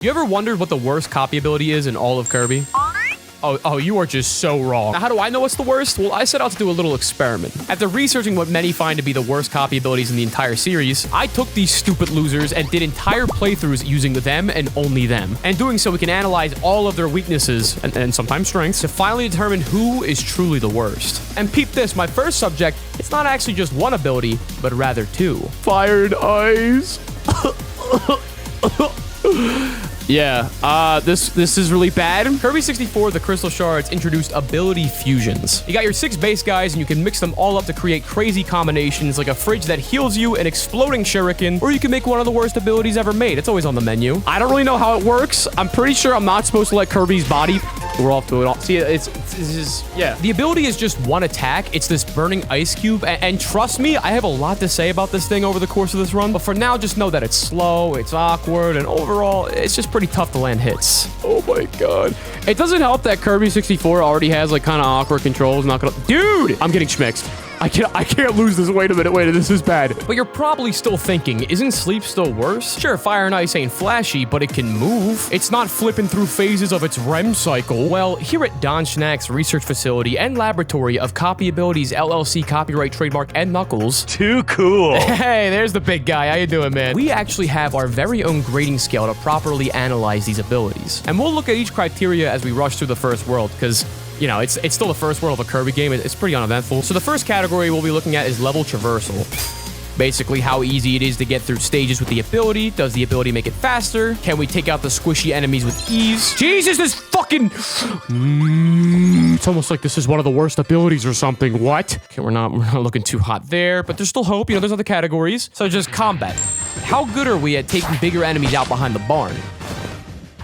You ever wondered what the worst copy ability is in all of Kirby? Oh, you are just so wrong. Now, how do I know what's the worst? Well, I set out to do a little experiment. After researching what many find to be the worst copy abilities in the entire series, I took these stupid losers and did entire playthroughs using them and only them. And doing so, we can analyze all of their weaknesses and sometimes strengths to finally determine who is truly the worst. And peep this, my first subject, it's not actually just one ability, but rather two. Fire and Ice. Yeah, this is really bad. Kirby 64, the Crystal Shards, introduced ability fusions. You got your 6 base guys, and you can mix them all up to create crazy combinations like a fridge that heals you, an exploding shuriken, or you can make one of the worst abilities ever made. It's always on the menu. I don't really know how it works. I'm pretty sure I'm not supposed to let Kirby's body... We're off to it all. See, yeah. The ability is just one attack. It's this burning ice cube. And trust me, I have a lot to say about this thing over the course of this run. But for now, just know that it's slow, it's awkward, and overall, it's just pretty tough to land hits. Oh my god. It doesn't help that Kirby 64 already has like kind of awkward controls. Not gonna... Dude! I'm getting schmixed. I can't lose this. Wait a minute, this is bad. But you're probably still thinking, isn't Sleep still worse? Sure, Fire and Ice ain't flashy, but it can move. It's not flipping through phases of its REM cycle. Well, here at Don Schnack's research facility and laboratory of Copy Abilities LLC copyright trademark and Knuckles. Too cool. Hey, there's the big guy. How you doing, man? We actually have our very own grading scale to properly analyze these abilities. And we'll look at each criteria as we rush through the first world, because... you know, it's still the first world of a Kirby game. It's pretty uneventful. So the first category we'll be looking at is level traversal. Basically, how easy it is to get through stages with the ability. Does the ability make it faster? Can we take out the squishy enemies with ease? Jesus, this fucking... It's almost like this is one of the worst abilities or something. What? Okay, we're not looking too hot there, but there's still hope. You know, there's other categories. So just combat. How good are we at taking bigger enemies out behind the barn?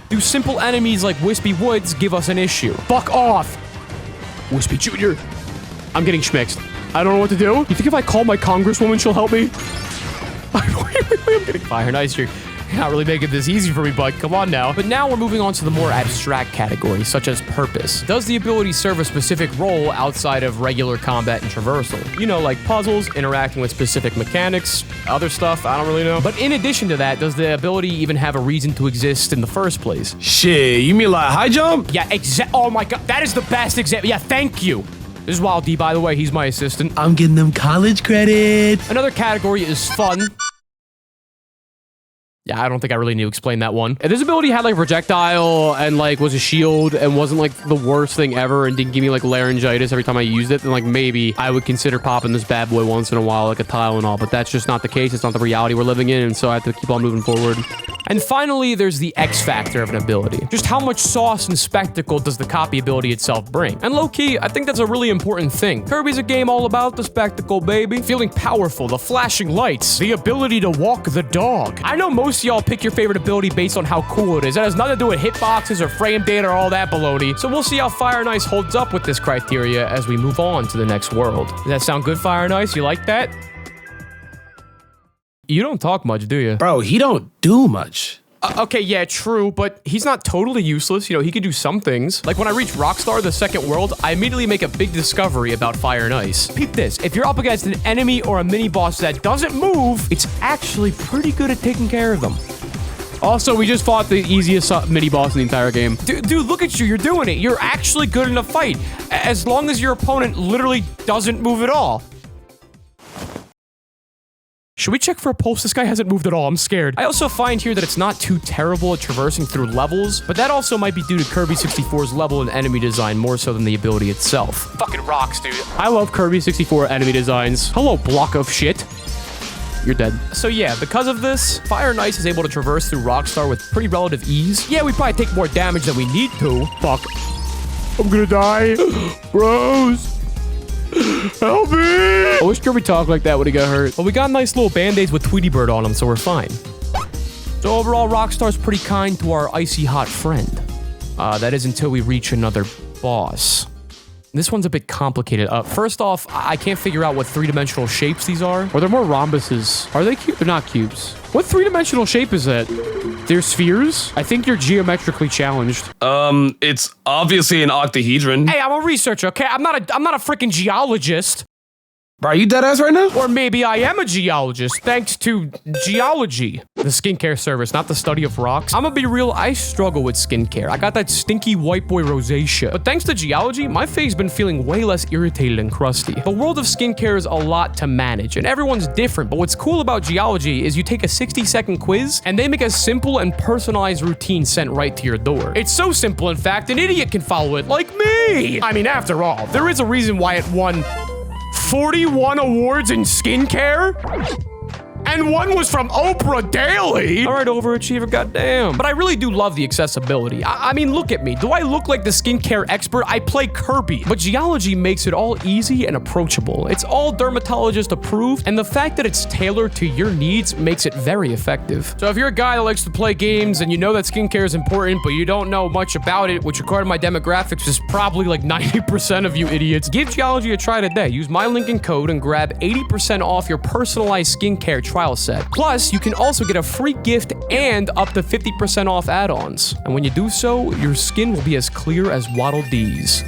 Do simple enemies like Wispy Woods give us an issue? Fuck off! Wispy Jr. I'm getting schmixed. I don't know what to do. You think if I call my congresswoman, she'll help me? I'm getting Fire and Ice here. You're not really making this easy for me, bud. Come on now. But now we're moving on to the more abstract categories, such as purpose. Does the ability serve a specific role outside of regular combat and traversal? You know, like puzzles, interacting with specific mechanics, other stuff, I don't really know. But in addition to that, does the ability even have a reason to exist in the first place? Shit, you mean like high jump? Yeah, oh my god, that is the best example. Yeah, thank you. This is Waddle Dee, by the way. He's my assistant. I'm getting them college credits. Another category is fun. Yeah, I don't think I really need to explain that one. If this ability had like a projectile and like was a shield and wasn't like the worst thing ever and didn't give me like laryngitis every time I used it, then like maybe I would consider popping this bad boy once in a while like a tile and all, but that's just not the case. It's not the reality we're living in, and so I have to keep on moving forward. And finally, there's the X factor of an ability. Just how much sauce and spectacle does the copy ability itself bring? And low-key, I think that's a really important thing. Kirby's a game all about the spectacle, baby. Feeling powerful, the flashing lights, the ability to walk the dog. I know most of y'all pick your favorite ability based on how cool it is. That has nothing to do with hitboxes or frame data or all that baloney. So we'll see how Fire and Ice holds up with this criteria as we move on to the next world. Does that sound good, Fire and Ice? You like that? You don't talk much, do you? Bro, he don't do much. Okay, yeah, true, but he's not totally useless. You know, he can do some things. Like when I reach Rockstar, the second world, I immediately make a big discovery about Fire and Ice. Peep this. If you're up against an enemy or a mini-boss that doesn't move, it's actually pretty good at taking care of them. Also, we just fought the easiest mini-boss in the entire game. Dude, look at you. You're doing it. You're actually good in a fight. As long as your opponent literally doesn't move at all. Should we check for a pulse? This guy hasn't moved at all. I'm scared. I also find here that it's not too terrible at traversing through levels, but that also might be due to Kirby 64's level and enemy design more so than the ability itself. Fucking rocks, dude. I love Kirby 64 enemy designs. Hello, block of shit. You're dead. So yeah, because of this, Fire and Ice is able to traverse through Rockstar with pretty relative ease. Yeah, we probably take more damage than we need to. Fuck. I'm gonna die. Bros. Help me! I wish Kirby talked like that when he got hurt. But we got nice little band-aids with Tweety Bird on them, so we're fine. So overall, Rockstar's pretty kind to our icy hot friend. That is until we reach another boss. This one's a bit complicated. First off, I can't figure out what three-dimensional shapes these are. Or they're more rhombuses. Are they cubes? They're not cubes. What three-dimensional shape is that? They're spheres? I think you're geometrically challenged. It's obviously an octahedron. Hey, I'm a researcher, okay? I'm not a freaking geologist. Bro, are you dead ass right now? Or maybe I am a geologist, thanks to geology. The skincare service, not the study of rocks. I'm gonna be real, I struggle with skincare. I got that stinky white boy rosacea. But thanks to geology, my face been feeling way less irritated and crusty. The world of skincare is a lot to manage, and everyone's different, but what's cool about geology is you take a 60-second quiz, and they make a simple and personalized routine sent right to your door. It's so simple, in fact, an idiot can follow it, like me! I mean, after all, there is a reason why it won 41 awards in skincare? And one was from Oprah Daily. All right, overachiever, goddamn. But I really do love the accessibility. I mean, look at me. Do I look like the skincare expert? I play Kirby. But geology makes it all easy and approachable. It's all dermatologist approved, and the fact that it's tailored to your needs makes it very effective. So if you're a guy that likes to play games and you know that skincare is important, but you don't know much about it, which according to my demographics is probably like 90% of you idiots, give geology a try today. Use my link and code and grab 80% off your personalized skincare trial set. Plus, you can also get a free gift and up to 50% off add-ons. And when you do so, your skin will be as clear as Waddle Dee's.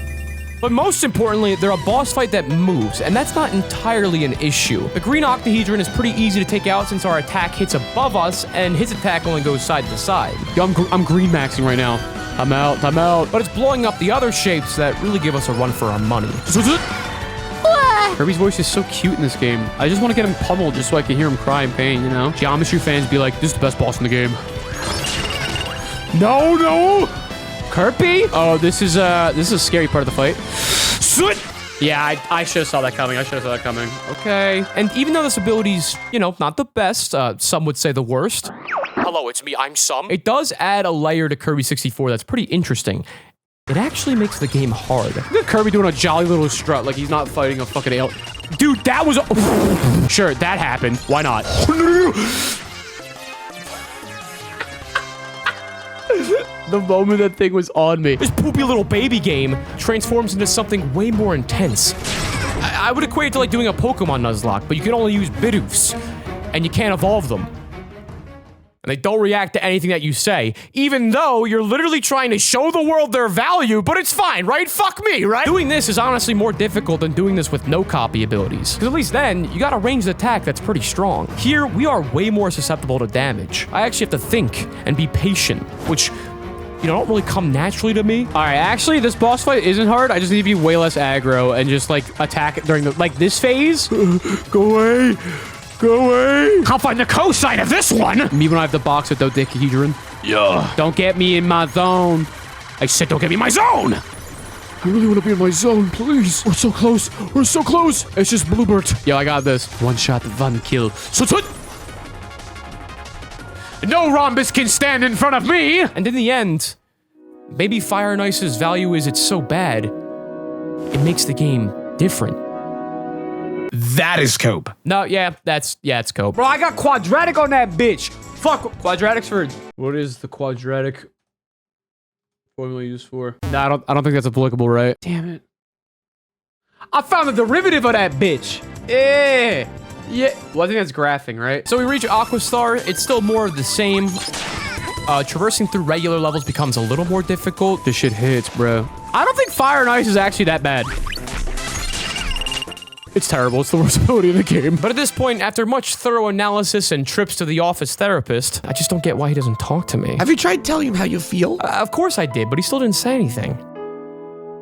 But most importantly, they're a boss fight that moves, and that's not entirely an issue. The green octahedron is pretty easy to take out since our attack hits above us, and his attack only goes side to side. Yo, I'm green maxing right now. I'm out. But it's blowing up the other shapes that really give us a run for our money. Kirby's voice is so cute in this game. I just want to get him pummeled just so I can hear him cry in pain, you know? Geometry fans be like, this is the best boss in the game. No! Kirby? Oh, this is a scary part of the fight. Yeah, I should have saw that coming. Okay. And even though this ability's, you know, not the best, some would say the worst. Hello, it's me, I'm Some. It does add a layer to Kirby 64 that's pretty interesting. It actually makes the game hard. Look at Kirby doing a jolly little strut like he's not fighting a fucking alien. Dude, that was a... Sure, that happened. Why not? The moment that thing was on me. This poopy little baby game transforms into something way more intense. I would equate it to like doing a Pokemon Nuzlocke, but you can only use Bidoofs, and you can't evolve them. And they don't react to anything that you say, even though you're literally trying to show the world their value, but it's fine, right? Fuck me, right? Doing this is honestly more difficult than doing this with no copy abilities. Because at least then, you got a ranged attack that's pretty strong. Here, we are way more susceptible to damage. I actually have to think and be patient, which, you know, don't really come naturally to me. All right, actually, this boss fight isn't hard. I just need to be way less aggro and just, like, attack during the, like, this phase. Go away. Go away! I'll find the cosine of this one! Me when I have the box with dodecahedron. Yeah. Don't get me in my zone. I said don't get me in my zone! I really want to be in my zone, please. We're so close. We're so close. It's just Bluebird. Yo, I got this. One shot, one kill. No rhombus can stand in front of me! And in the end, maybe Fire and Ice's value is it's so bad, it makes the game different. That is cope. No, yeah, it's cope. Bro, I got quadratic on that bitch. Fuck, quadratic's for... What is the quadratic formula used for? No, I don't think that's applicable, right? Damn it. I found the derivative of that bitch. Yeah. Well, I think that's graphing, right? So we reach Aquastar. It's still more of the same. Traversing through regular levels becomes a little more difficult. This shit hits, bro. I don't think Fire and Ice is actually that bad. It's terrible. It's the worst ability in the game. But at this point, after much thorough analysis and trips to the office therapist, I just don't get why he doesn't talk to me. Have you tried telling him how you feel? Of course I did, but he still didn't say anything.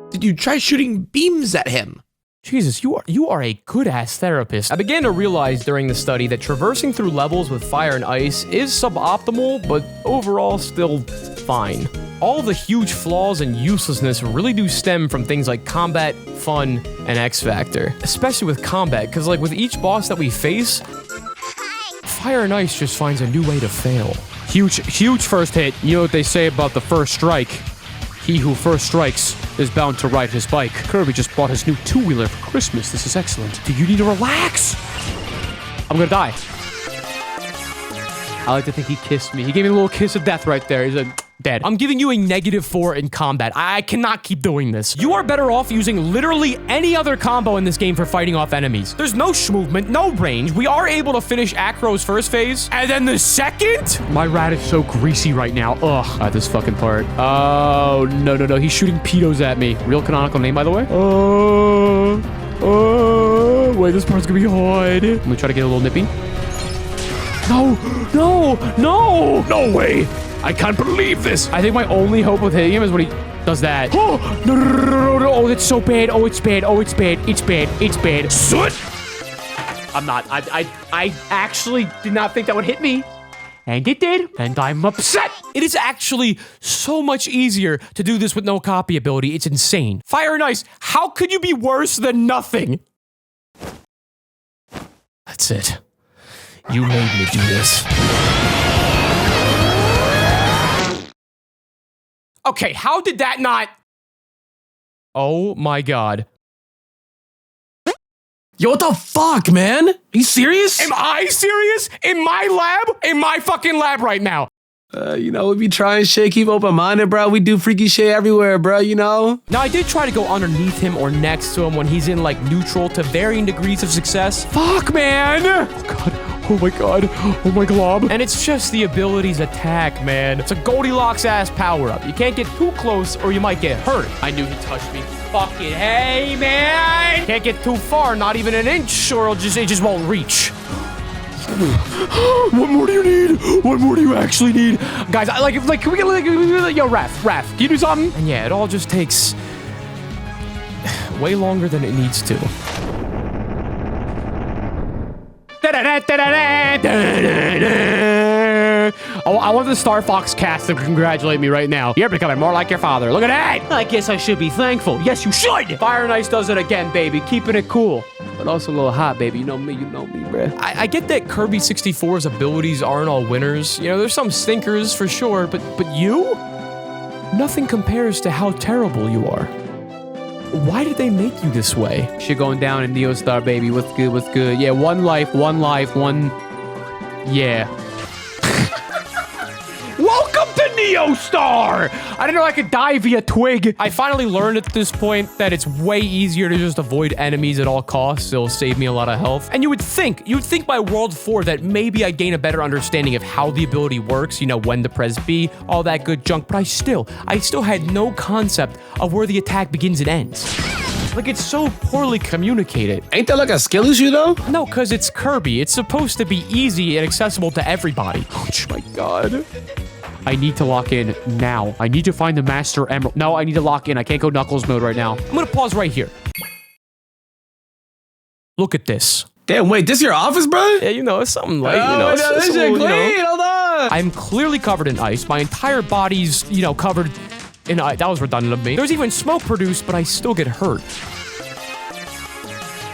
Did you try shooting beams at him? Jesus, you are a good-ass therapist. I began to realize during the study that traversing through levels with fire and ice is suboptimal, but overall still fine. All the huge flaws and uselessness really do stem from things like combat, fun, and X Factor. Especially with combat, because like with each boss that we face, Fire and Ice just finds a new way to fail. Huge first hit. You know what they say about the first strike? He who first strikes is bound to ride his bike. Kirby just bought his new two-wheeler for Christmas. This is excellent. Do you need to relax? I'm gonna die. I like to think he kissed me. He gave me a little kiss of death right there. He's like, dead. I'm giving you a -4 in combat. I cannot keep doing this. You are better off using literally any other combo in this game for fighting off enemies. There's no movement, no range. We are able to finish Acro's first phase, and then the second? My rat is so greasy right now. Ugh. At this fucking part. Oh, no. He's shooting pedos at me. Real canonical name, by the way? Wait, this part's gonna be hard. Let me try to get a little nippy. No, no, no. No way. I can't believe this. I think my only hope with hitting him is when he does that. Oh, no, no, no, no, no. Oh, it's so bad. Oh, it's bad. Oh, it's bad. It's bad. It's bad. Soot. I'm not. I actually did not think that would hit me. And it did. And I'm upset. It is actually so much easier to do this with no copy ability. It's insane. Fire and Ice, how could you be worse than nothing? That's it. You made me do this. Okay, how did that not... Oh my god. Yo, what the fuck, man? Are you serious? Am I serious? In my lab? In my fucking lab right now. You know, we be trying shit, keep open-minded, bro. We do freaky shit everywhere, bro, you know? Now, I did try to go underneath him or next to him when he's in, like, neutral to varying degrees of success. Fuck, man. Oh, God. Oh, my God. Oh, my glob. And it's just the ability's attack, man. It's a Goldilocks-ass power-up. You can't get too close or you might get hurt. I knew he touched me. Fucking hey, man! Can't get too far, not even an inch, or it just won't reach. What more do you need? What more do you actually need? Guys, can we get, yo, Raph, can you do something? And yeah, it all just takes way longer than it needs to. Oh, I want the Star Fox cast to congratulate me right now. You're becoming more like your father. Look at that. I guess I should be thankful. Yes, you should. Fire and Ice does it again, baby. Keeping it cool. But also a little hot, baby. You know me, bruh. I get that Kirby 64's abilities aren't all winners. You know, there's some stinkers for sure, but you? Nothing compares to how terrible you are. Why did they make you this way? Shit going down in Neo Star, baby. What's good? What's good? Yeah, one life. Yeah. Welcome to Neo Star! I didn't know I could die via twig. I finally learned at this point that it's way easier to just avoid enemies at all costs. It'll save me a lot of health. And you would think by World 4 that maybe I'd gain a better understanding of how the ability works, you know, when to press B, all that good junk, but I still had no concept of where the attack begins and ends. Like, it's so poorly communicated. Ain't that like a skill issue, though? No, because it's Kirby. It's supposed to be easy and accessible to everybody. Oh my god. I need to lock in now. I need to find the Master Emerald. No, I need to lock in. I can't go Knuckles mode right now. I'm gonna pause right here. Look at this. Damn, wait, this your office, bro? Yeah, you know, it's something like, this shit clean, hold on. I'm clearly covered in ice. My entire body's, covered in ice. That was redundant of me. There's even smoke produced, but I still get hurt.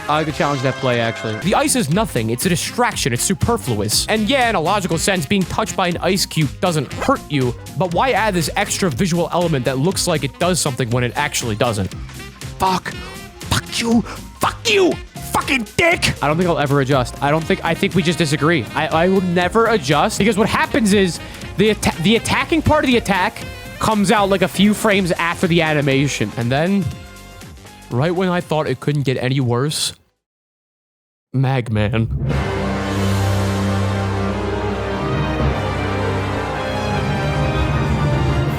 I like to challenge that play, actually. The ice is nothing. It's a distraction. It's superfluous. And yeah, in a logical sense, being touched by an ice cube doesn't hurt you, but why add this extra visual element that looks like it does something when it actually doesn't? Fuck you, fucking dick. I don't think I'll ever adjust. I think we just disagree. I will never adjust because what happens is the attacking part of the attack comes out like a few frames after the animation. And then, right when I thought it couldn't get any worse, Magman.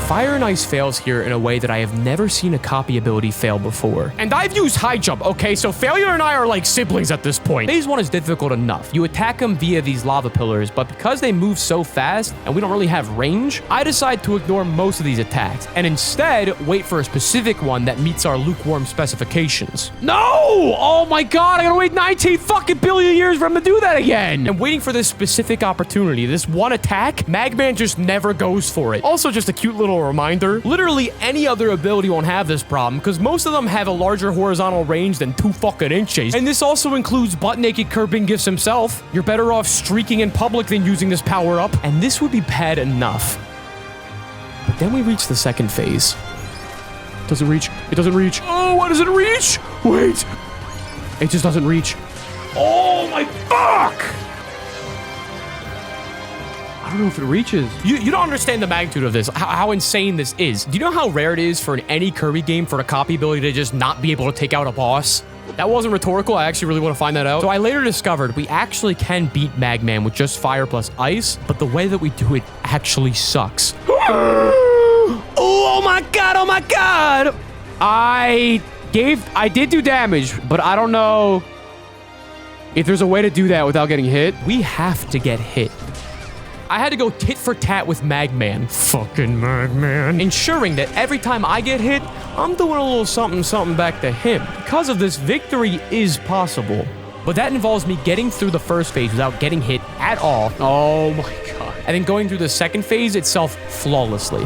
Fire and Ice fails here in a way that I have never seen a copy ability fail before. And I've used high jump, okay? So Failure and I are like siblings at this point. Phase 1 is difficult enough. You attack them via these lava pillars, but because they move so fast and we don't really have range, I decide to ignore most of these attacks and instead wait for a specific one that meets our lukewarm specifications. No! Oh my god, I gotta wait 19 fucking billion years for him to do that again! And waiting for this specific opportunity, this one attack, Magman just never goes for it. Also just a cute little reminder, literally any other ability won't have this problem because most of them have a larger horizontal range than 2 fucking inches. And this also includes butt-naked Kerbin himself. You're better off streaking in public than using this power-up. And this would be bad enough. But then we reach the second phase. It doesn't reach. It doesn't reach. Oh, why does it reach? Wait. It just doesn't reach. Oh my fuck! I don't know if it reaches. You don't understand the magnitude of this, how insane this is. Do you know how rare it is for any Kirby game for a copy ability to just not be able to take out a boss? That wasn't rhetorical. I actually really want to find that out. So I later discovered we actually can beat Magman with just fire plus ice, but the way that we do it actually sucks. Oh my god, oh my god! I did do damage, but I don't know If there's a way to do that without getting hit, We have to get hit. I had to go tit for tat with Magman. Fucking Magman. Ensuring that every time I get hit, I'm doing a little something back to him. Because of this, victory is possible. But that involves me getting through the first phase without getting hit at all. oh my god. And then going through the second phase itself flawlessly.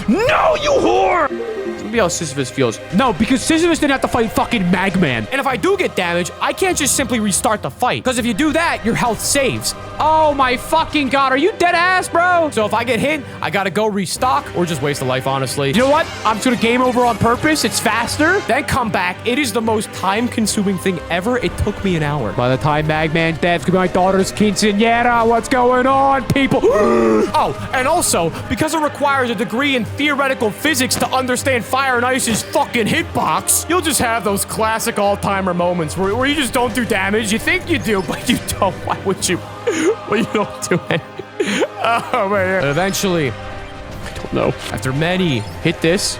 No, you whore! Let me see how Sisyphus feels. No, because Sisyphus didn't have to fight fucking Magman. And if I do get damaged, I can't just simply restart the fight. Because if you do that, your health saves. Oh my fucking god, are you dead ass, bro? So if I get hit, I gotta go restock or just waste a life, honestly. You know what? I'm just gonna game over on purpose. It's faster. Then come back. It is the most time-consuming thing ever. It took me an hour. By the time Magman's dead, it's gonna be my daughter's quinceañera. What's going on, people? Oh, and also, because it requires a degree in theoretical physics to understand Fire and Ice's fucking hitbox, you'll just have those classic all-timer moments where you just don't do damage. You think you do, but you don't. Why would you? Well, you don't do it. Oh, man. Eventually, I don't know. after many, Hit this.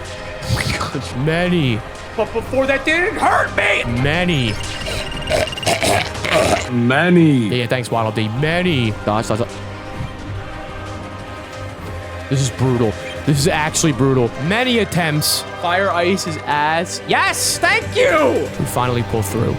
many, But before that didn't hurt me. many. Many. Yeah, thanks, Waddle Dee. Many. Dodge. This is brutal. This is actually brutal. Many attempts. Fire Ice is ass. Yes, thank you. We finally pull through.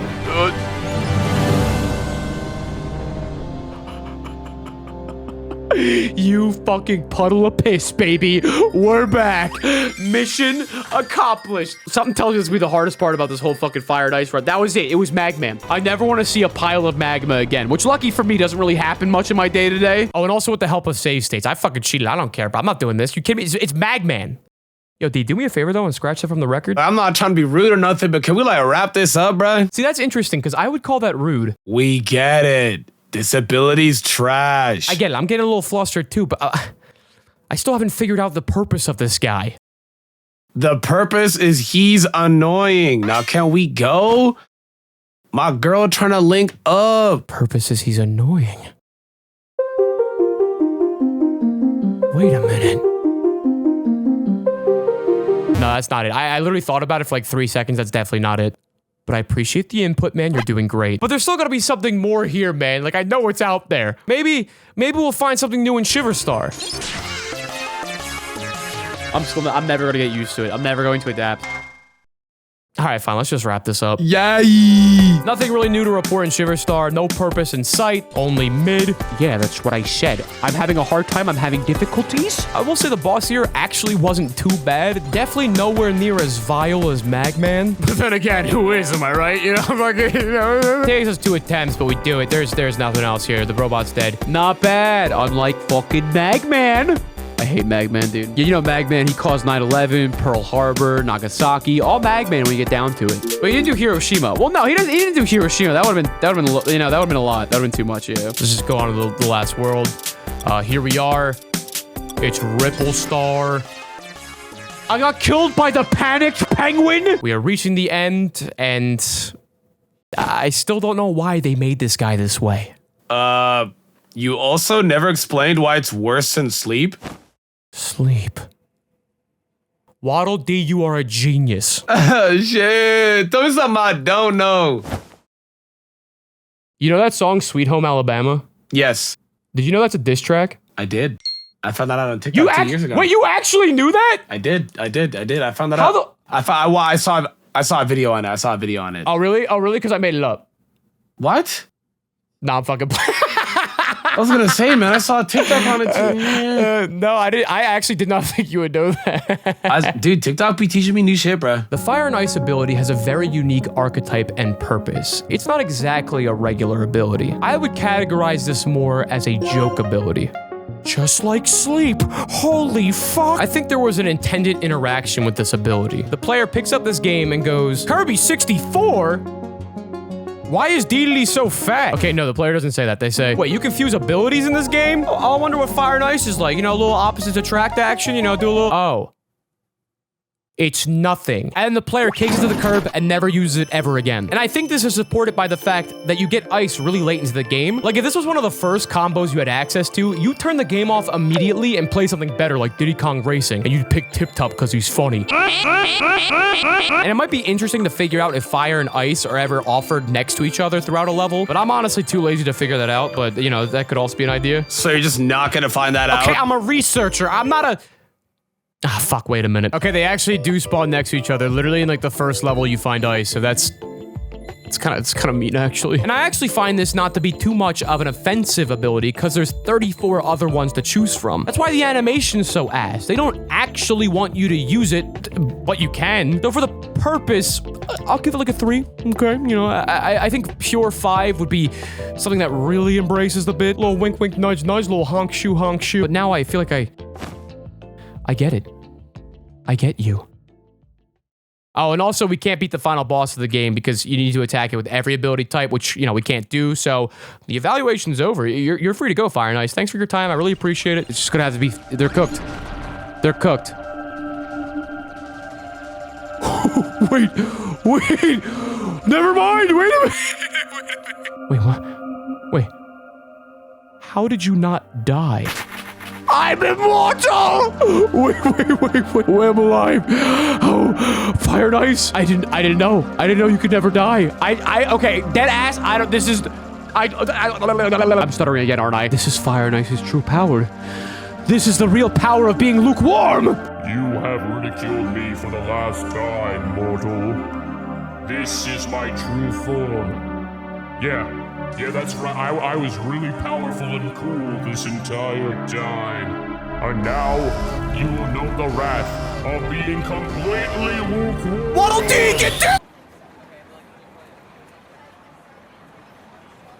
You fucking puddle of piss, baby. We're back. Mission accomplished. Something tells me this will be the hardest part about this whole fucking Fire and Ice run. That was it. It was Magman. I never want to see a pile of magma again, which lucky for me doesn't really happen much in my day-to-day. Oh, and also with the help of save states. I fucking cheated. I don't care, but I'm not doing this. You kidding me? It's Magman. Yo, D, do me a favor, though, and scratch that from the record. I'm not trying to be rude or nothing, but can we like wrap this up, bro? See, that's interesting, because I would call that rude. We get it. Disability's trash. I get it. I'm getting a little flustered, too, but I still haven't figured out the purpose of this guy. The purpose is he's annoying. Now, can we go? My girl trying to link up. Purpose is he's annoying. Wait a minute. No, that's not it. I literally thought about it for like 3 seconds. That's definitely not it. But I appreciate the input, man. You're doing great. But there's still gotta be something more here, man. Like, I know it's out there. Maybe we'll find something new in Shiverstar. I'm never gonna get used to it. I'm never going to adapt. All right, fine. Let's just wrap this up. Yay! Nothing really new to report in Shiverstar. No purpose in sight. Only mid. Yeah, that's what I said. I'm having a hard time. I'm having difficulties. I will say the boss here actually wasn't too bad. Definitely nowhere near as vile as Magman. But then again, who is? Am I right? You know, like, you know. It takes us 2 attempts, but we do it. There's nothing else here. The robot's dead. Not bad. Unlike fucking Magman. I hate Magman, dude. Yeah, you know Magman, he caused 9/11, Pearl Harbor, Nagasaki, all Magman when you get down to it. But he didn't do Hiroshima. Well, no, he didn't do Hiroshima. That would have been, you know, that would have been a lot. That would have been too much, yeah. Let's just go on to the last world. Here we are. It's Ripple Star. I got killed by the panicked penguin. We are reaching the end, and I still don't know why they made this guy this way. You also never explained why it's worse than sleep? Sleep. Waddle Dee, you are a genius. Oh, shit. Tell me something I don't know. You know that song, Sweet Home Alabama? Yes, Did you know that's a diss track? I did. I found that out on TikTok 2 years ago. Wait, you actually knew that? I did. I found that How out. I saw a video on it. Oh, really? Oh, really? Because I made it up. What? Nah, I'm fucking playing. I was gonna say, man, I saw a TikTok on it too. Yeah. No, I didn't. I actually did not think you would know that. Dude, TikTok be teaching me new shit, bro. The Fire and Ice ability has a very unique archetype and purpose. It's not exactly a regular ability. I would categorize this more as a joke ability. Just like sleep. Holy fuck. I think there was an intended interaction with this ability. The player picks up this game and goes, Kirby 64? Why is Delilah so fat? Okay, no, the player doesn't say that. They say, wait, you confuse abilities in this game? Oh, I wonder what Fire and Ice is like. You know, a little opposites attract action, you know, do a little... Oh. It's nothing. And the player kicks it to the curb and never uses it ever again. And I think this is supported by the fact that you get ice really late into the game. Like, if this was one of the first combos you had access to, you turn the game off immediately and play something better like Diddy Kong Racing, and you'd pick Tip Top because he's funny. And it might be interesting to figure out if fire and ice are ever offered next to each other throughout a level, but I'm honestly too lazy to figure that out, but, you know, that could also be an idea. So you're just not gonna find that out? Okay, I'm a researcher. I'm not a... Ah, fuck, wait a minute. Okay, they actually do spawn next to each other. Literally in, like, the first level you find ice, so that's... It's kind of mean, actually. And I actually find this not to be too much of an offensive ability, because there's 34 other ones to choose from. That's why the animation's so ass. They don't actually want you to use it, but you can. Though for the purpose, I'll give it like a 3, okay? You know, I think pure 5 would be something that really embraces the bit. Little wink, wink, nudge, nudge, little honk, shoe, honk, shoe. But now I feel like I get it. I get you. Oh, and also we can't beat the final boss of the game because you need to attack it with every ability type, which, you know, we can't do. So the evaluation's over. You're free to go, Fire and Ice. Thanks for your time. I really appreciate it. It's just gonna have to be... They're cooked. They're cooked. Wait. Never mind. Wait a minute. Wait, what? Wait. How did you not die? I'm immortal! Wait, I'm alive. Oh, Fire and Ice. I didn't know. I didn't know you could never die. Okay, dead ass. I'm stuttering again, aren't I? This is Fire and Ice's true power. This is the real power of being lukewarm. You have ridiculed me for the last time, mortal. This is my true form. Yeah, that's right. I was really powerful and cool this entire time. And now, you will know the wrath of being completely lukewarm. Waddle Dee, get down!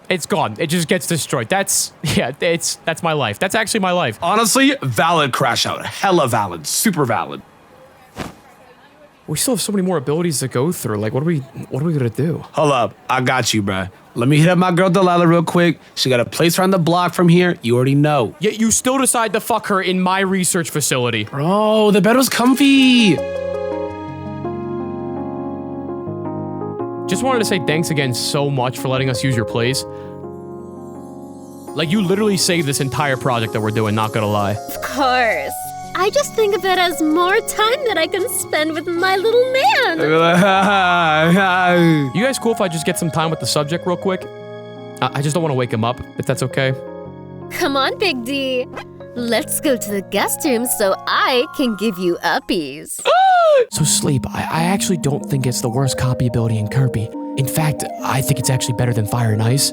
It's gone. It just gets destroyed. That's my life. That's actually my life. Honestly, valid crash out. Hella valid. Super valid. We still have so many more abilities to go through. Like, what are we gonna do? Hold up. I got you, bruh. Let me hit up my girl Delilah real quick. She got a place around the block from here. You already know. Yet you still decide to fuck her in my research facility. Bro, the bed was comfy. Just wanted to say thanks again so much for letting us use your place. Like, you literally saved this entire project that we're doing, not gonna lie. Of course. I just think of it as more time that I can spend with my little man. You guys cool if I just get some time with the subject real quick? I just don't want to wake him up, if that's okay. Come on, Big D. Let's go to the guest room so I can give you uppies. So Sleep, I actually don't think it's the worst copy ability in Kirby. In fact, I think it's actually better than Fire and Ice,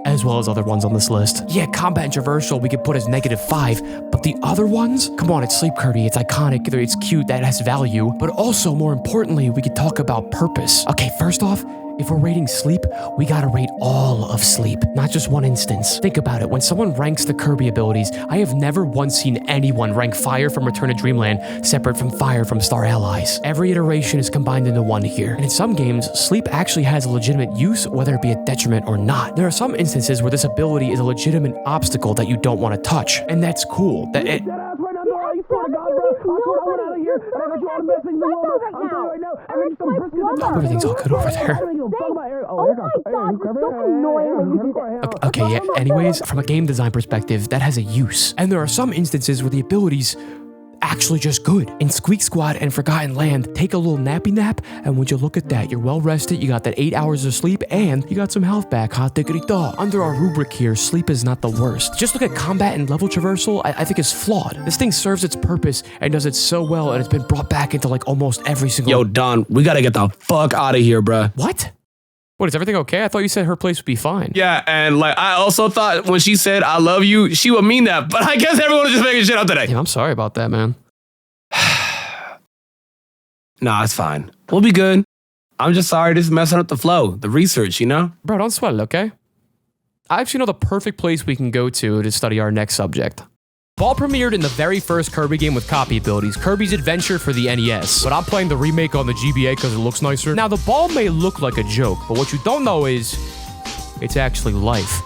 as well as other ones on this list. Yeah, combat and traversal we could put as -5, but the other ones? Come on, it's Sleep Kirby, it's iconic, it's cute, that has value, but also, more importantly, we could talk about purpose. Okay, first off, if we're rating Sleep, we gotta rate all of Sleep, not just one instance. Think about it, when someone ranks the Kirby abilities, I have never once seen anyone rank Fire from Return to Dreamland separate from Fire from Star Allies. Every iteration is combined into one here. And in some games, Sleep actually has a legitimate use, whether it be a detriment or not. There are some instances where this ability is a legitimate obstacle that you don't want to touch. And that's cool. Everything's all good over there. Okay, yeah, anyways, from a game design perspective, that has a use. And there are some instances where the abilities actually just good. In Squeak Squad and Forgotten Land, take a little nappy nap, and would you look at that, you're well rested, you got that 8 hours of sleep, and you got some health back, hot diggity dog. Under our rubric here, sleep is not the worst. Just look at combat and level traversal, I think is flawed. This thing serves its purpose and does it so well, and it's been brought back into like almost every single... Yo, Don, we gotta get the fuck out of here, bruh. What? What, is everything okay? I thought you said her place would be fine. Yeah, and like, I also thought when she said, I love you, she would mean that, but I guess everyone was just making shit up today. Yeah, I'm sorry about that, man. Nah, it's fine. We'll be good. I'm just sorry this is messing up the flow, the research, you know? Bro, don't sweat it, okay? I actually know the perfect place we can go to study our next subject. Ball premiered in the very first Kirby game with copy abilities, Kirby's Adventure for the NES. But I'm playing the remake on the GBA because it looks nicer. Now, the ball may look like a joke, but what you don't know is it's actually life.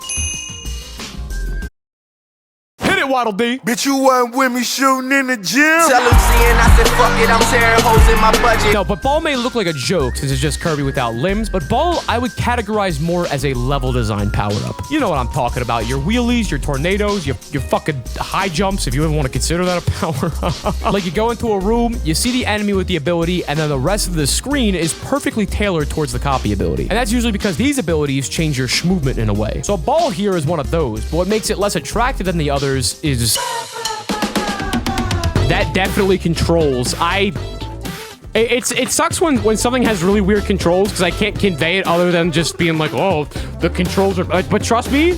Hit it, Waddle Dee. Bitch, you wasn't with me shooting in the gym. Tell Lucy and I said, fuck it, I'm tearing holes in my budget. No, but Ball may look like a joke since it's just Kirby without limbs, but Ball I would categorize more as a level design power-up. You know what I'm talking about. Your wheelies, your tornadoes, your fucking high jumps, if you even want to consider that a power-up. Like, you go into a room, you see the enemy with the ability, and then the rest of the screen is perfectly tailored towards the copy ability. And that's usually because these abilities change your movement in a way. So Ball here is one of those, but what makes it less attractive than the others is that definitely controls. It sucks when something has really weird controls because I can't convey it other than just being like, oh, the controls are, but trust me,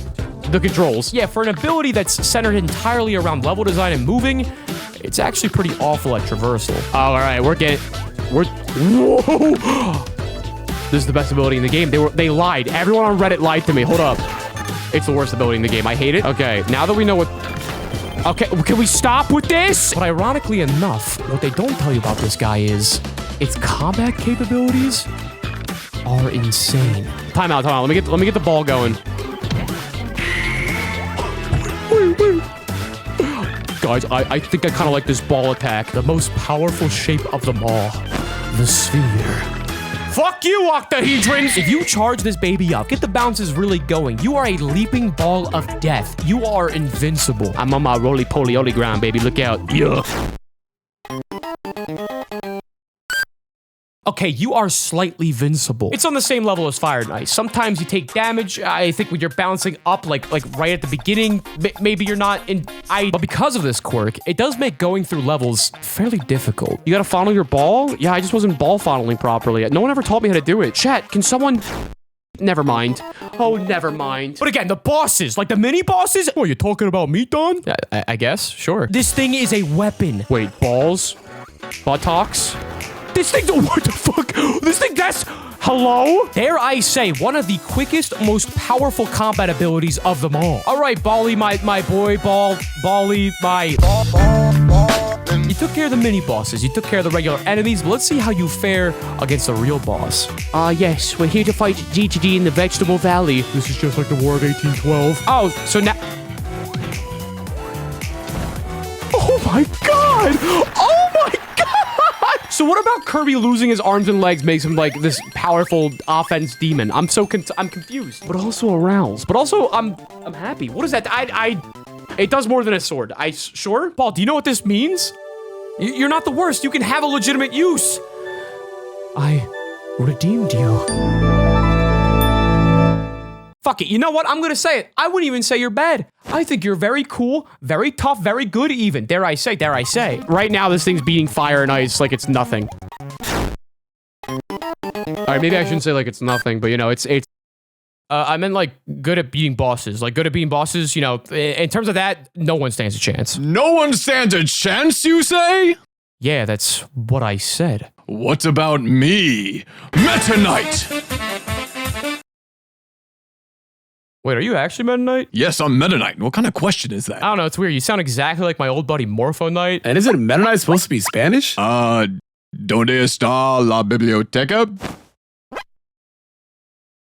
the controls. Yeah, for an ability that's centered entirely around level design and moving, it's actually pretty awful at traversal. Oh, all right, whoa. This is the best ability in the game. They lied. Everyone on Reddit lied to me. Hold up. It's the worst ability in the game. I hate it. Okay, now that we know what... Okay, can we stop with this? But ironically enough, what they don't tell you about this guy is its combat capabilities are insane. Time out. Let me get the ball going. Guys, I think I kind of like this ball attack. The most powerful shape of them all. The sphere. Fuck you, octahedrons! If you charge this baby up, get the bounces really going, you are a leaping ball of death. You are invincible. I'm on my roly-poly-oly ground, baby. Look out. Yeah. Okay, you are slightly vincible. It's on the same level as Fire and Ice. Sometimes you take damage. I think when you're bouncing up, like right at the beginning, maybe you're not in... But because of this quirk, it does make going through levels fairly difficult. You gotta funnel your ball? Yeah, I just wasn't ball funneling properly. No one ever taught me how to do it. Chat, can someone... Never mind. Oh, never mind. But again, the bosses, like the mini bosses. Oh, you're talking about me, Don? I guess, sure. This thing is a weapon. Wait, balls? Buttocks? This thing, what the fuck? This thing, that's, hello? Dare I say, one of the quickest, most powerful combat abilities of them all. All right, Bally, my boy, Bally, my... You took care of the mini-bosses, you took care of the regular enemies, but let's see how you fare against the real boss. Yes, we're here to fight GGD in the Vegetable Valley. This is just like the War of 1812. Oh, so now... Oh my god! Oh my god! So what about Kirby losing his arms and legs makes him like this powerful offense demon? I'm confused, but also aroused. But also I'm happy. What is that? It does more than a sword. Sure? Paul, do you know what this means? You're not the worst. You can have a legitimate use. I redeemed you. Fuck it. You know what? I'm gonna say it. I wouldn't even say you're bad. I think you're very cool, very tough, very good even. Dare I say. Right now, this thing's beating Fire and Ice like it's nothing. Alright, maybe I shouldn't say like it's nothing, but you know, it's I meant like good at beating bosses. Like good at beating bosses, you know, in terms of that, no one stands a chance. No one stands a chance, you say? Yeah, that's what I said. What about me? Meta Knight! Wait, are you actually Meta Knight? Yes, I'm Meta Knight. What kind of question is that? I don't know, it's weird. You sound exactly like my old buddy Morpho Knight. And isn't Meta Knight supposed to be Spanish? ¿Dónde está la biblioteca?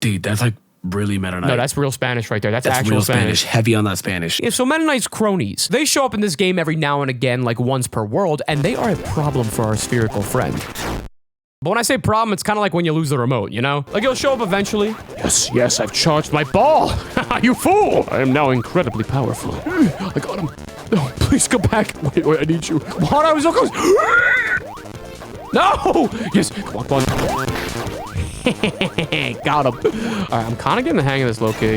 Dude, that's like really Meta Knight. No, that's real Spanish right there. That's actual real Spanish. Heavy on that Spanish. Yeah, so Meta Knight's cronies. They show up in this game every now and again, like once per world, and they are a problem for our spherical friend. But when I say problem, it's kind of like when you lose the remote, you know? Like, it'll show up eventually. Yes, I've charged my ball. You fool. I am now incredibly powerful. I got him. No, please come back. Wait, I need you. Come on, I was so close. No! Yes, come on. Got him. All right, I'm kind of getting the hang of this, low-key.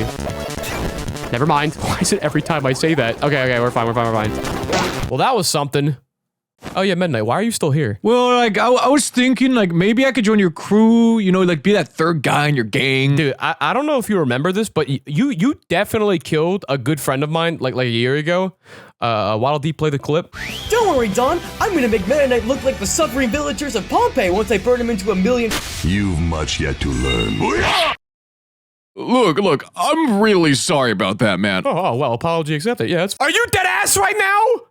Never mind. Why is it every time I say that? Okay, we're fine. Well, that was something. Oh yeah, Midnight, why are you still here? Well, like, I was thinking, like, maybe I could join your crew, you know, like, be that third guy in your gang. Dude, I don't know if you remember this, but you definitely killed a good friend of mine, like a year ago. Waddle Dee, play the clip. Don't worry, Don. I'm gonna make Meta Knight look like the suffering villagers of Pompeii once I burn him into a million... You've much yet to learn. Look, I'm really sorry about that, man. Oh, well, apology accepted. Yeah, are you dead ass right now?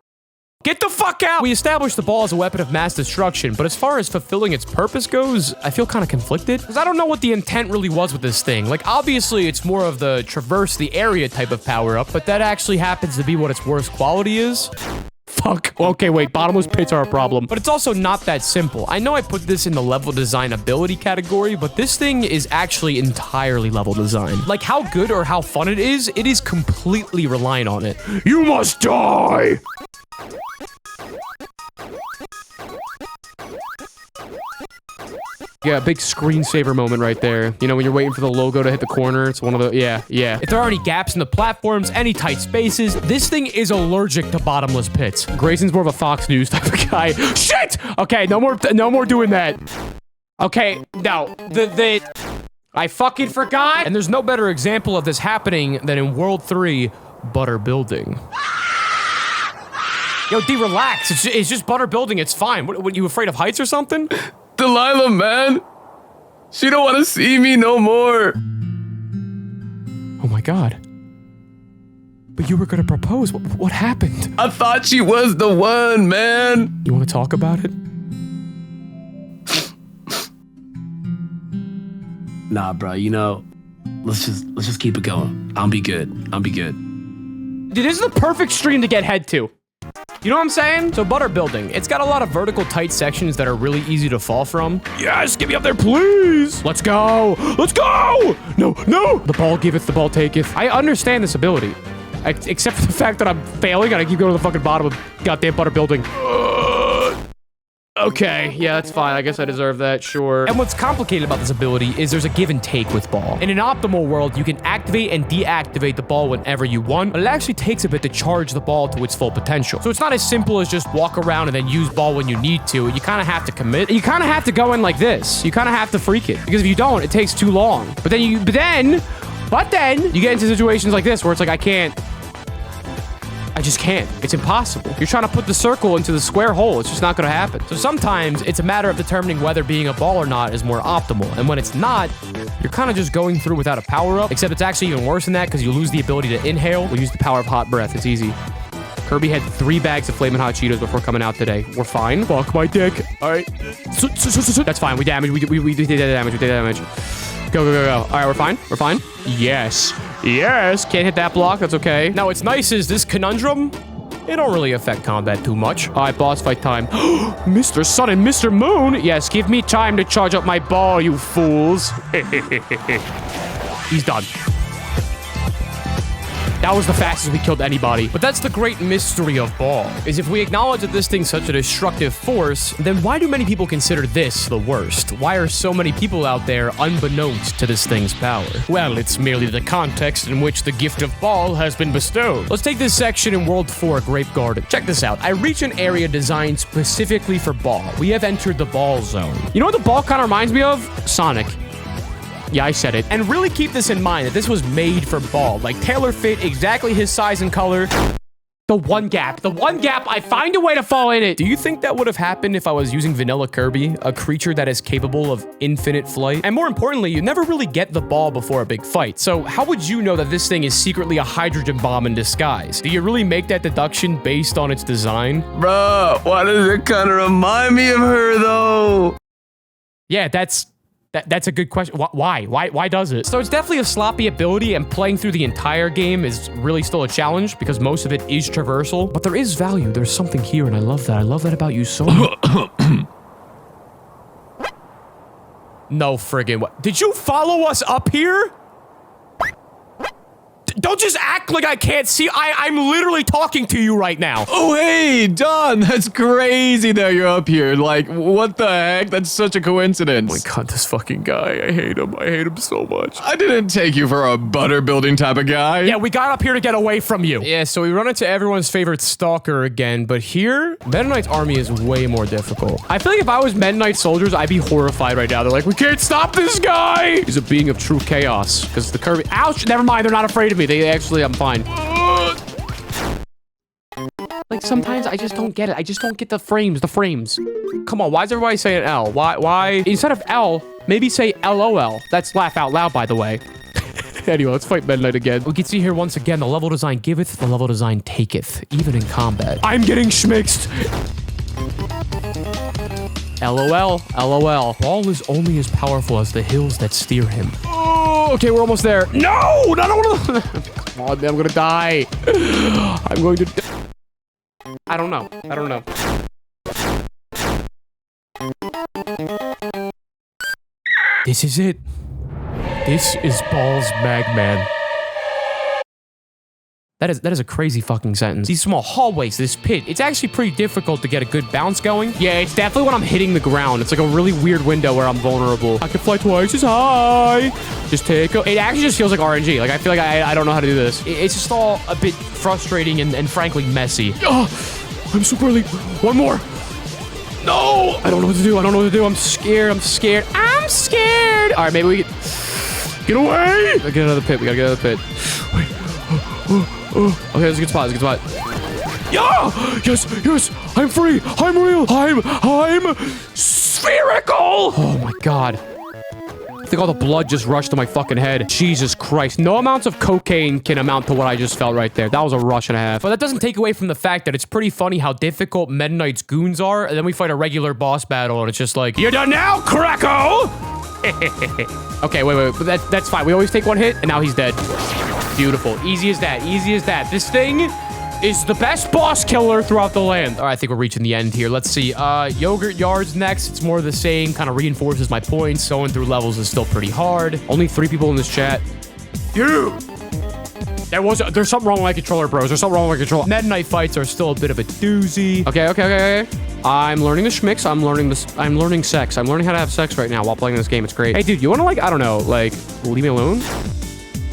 Get the fuck out! We established the ball as a weapon of mass destruction, but as far as fulfilling its purpose goes, I feel kind of conflicted. Because I don't know what the intent really was with this thing. Like, obviously, it's more of the traverse the area type of power-up, but that actually happens to be what its worst quality is. Fuck. Okay, wait, bottomless pits are a problem. But it's also not that simple. I know I put this in the level design ability category, but this thing is actually entirely level design. Like, how good or how fun it is completely reliant on it. You must die! Yeah, big screensaver moment right there. You know, when you're waiting for the logo to hit the corner, it's one of the, yeah. If there are any gaps in the platforms, any tight spaces, this thing is allergic to bottomless pits. Grayson's more of a Fox News type of guy. Shit! Okay, no more doing that. Okay, no, I fucking forgot. And there's no better example of this happening than in World 3, Butter Building. Yo, D, relax. It's just butter building. It's fine. What, you afraid of heights or something? Delilah, man. She don't want to see me no more. Oh my God. But you were gonna propose. What happened? I thought she was the one, man. You want to talk about it? Nah, bro. You know, let's just keep it going. I'll be good. Dude, this is the perfect stream to get head to. You know what I'm saying? So butter building, it's got a lot of vertical tight sections that are really easy to fall from. Yes, get me up there, please! Let's go! Let's go! No! The ball giveth, the ball taketh. I understand this ability. Except for the fact that I'm failing and I keep going to the fucking bottom of goddamn butter building. Okay, yeah, that's fine. I guess I deserve that, sure. And what's complicated about this ability is there's a give and take with ball. In an optimal world, you can activate and deactivate the ball whenever you want, but it actually takes a bit to charge the ball to its full potential. So it's not as simple as just walk around and then use ball when you need to. You kind of have to commit. You kind of have to go in like this. You kind of have to freak it. Because if you don't, it takes too long. But then you get into situations like this where it's like, I just can't. It's impossible. You're trying to put the circle into the square hole. It's just not going to happen. So sometimes it's a matter of determining whether being a ball or not is more optimal. And when it's not, you're kind of just going through without a power-up. Except it's actually even worse than that because you lose the ability to inhale. We'll use the power of hot breath. It's easy. Kirby had 3 bags of Flamin' Hot Cheetos before coming out today. We're fine. Fuck my dick. All right. That's fine. We damaged. We did that damage. We did that damage. Go. All right, we're fine. Yes. Can't hit that block. That's okay. Now, what's nice is this conundrum, it don't really affect combat too much. All right, boss fight time. Mr. Sun and Mr. Moon. Yes, give me time to charge up my ball, you fools. He's done. That was the fastest we killed anybody. But that's the great mystery of ball, is if we acknowledge that this thing's such a destructive force, then why do many people consider this the worst? Why are so many people out there unbeknownst to this thing's power? Well, it's merely the context in which the gift of ball has been bestowed. Let's take this section in World 4, Grape Garden. Check this out. I reach an area designed specifically for ball. We have entered the ball zone. You know what the ball kind of reminds me of? Sonic. Yeah, I said it. And really keep this in mind, that this was made for ball. Like, tailor fit exactly his size and color. The one gap, I find a way to fall in it. Do you think that would have happened if I was using Vanilla Kirby, a creature that is capable of infinite flight? And more importantly, you never really get the ball before a big fight. So how would you know that this thing is secretly a hydrogen bomb in disguise? Do you really make that deduction based on its design? Bro, why does it kind of remind me of her, though? Yeah, that's a good question. Why does it? So it's definitely a sloppy ability, and playing through the entire game is really still a challenge because most of it is traversal. But there is value. There's something here, and I love that. I love that about you so much. No friggin' what? Did you follow us up here? Don't just act like I can't see. I'm literally talking to you right now. Oh, hey, Don, that's crazy that you're up here. Like, what the heck? That's such a coincidence. Oh my God, this fucking guy. I hate him so much. I didn't take you for a butter building type of guy. Yeah, we got up here to get away from you. Yeah, so we run into everyone's favorite stalker again, but here, Meta Knight's army is way more difficult. I feel like if I was Meta Knight soldiers, I'd be horrified right now. They're like, we can't stop this guy. He's a being of true chaos because the Kirby, ouch, never mind, they're not afraid of me. They actually, I'm fine. Like, sometimes I just don't get it. I just don't get the frames. Come on, why is everybody saying L? Why? Instead of L, maybe say LOL. That's laugh out loud, by the way. Anyway, let's fight Meta Knight again. We can see here once again, the level design giveth, the level design taketh, even in combat. I'm getting schmixed. LOL, LOL. Ball is only as powerful as the hills that steer him. Oh, okay, we're almost there. No, not one of them. Come on, man, I'm gonna die. I'm going to. I don't know. I don't know. This is it. This is Ball's Magman. That is a crazy fucking sentence. These small hallways, this pit, it's actually pretty difficult to get a good bounce going. Yeah, it's definitely when I'm hitting the ground. It's like a really weird window where I'm vulnerable. I can fly twice as high. Just take a... It actually just feels like RNG. Like, I feel like I don't know how to do this. It's just all a bit frustrating and frankly messy. Oh, I'm super elite. One more. No! I don't know what to do. I don't know what to do. I'm scared. I'm scared. I'm scared. All right, maybe we can... Get away! We gotta get another pit. We gotta get another pit. Wait. Okay, that's a good spot. That's a good spot. Yeah! Yes, yes! I'm free! I'm real! I'm spherical! Oh my god. I think all the blood just rushed to my fucking head. Jesus Christ. No amounts of cocaine can amount to what I just felt right there. That was a rush and a half. But that doesn't take away from the fact that it's pretty funny how difficult Meta Knight's goons are, and then we fight a regular boss battle, and it's just like, you're done now, Kracko! Okay, wait. But that's fine. We always take one hit, and now he's dead. Beautiful. Easy as that. Easy as that. This thing is the best boss killer throughout the land. All right, I think we're reaching the end here. Let's see. Yogurt Yard's next. It's more of the same. Kind of reinforces my points. Going through levels is still pretty hard. Only 3 people in this chat. You! There's something wrong with my controller, bros. There's something wrong with my controller. Meta Knight fights are still a bit of a doozy. Okay. I'm learning the schmicks. I'm learning this. I'm learning sex. I'm learning how to have sex right now while playing this game. It's great. Hey, dude, you want to, like, I don't know, like, leave me alone?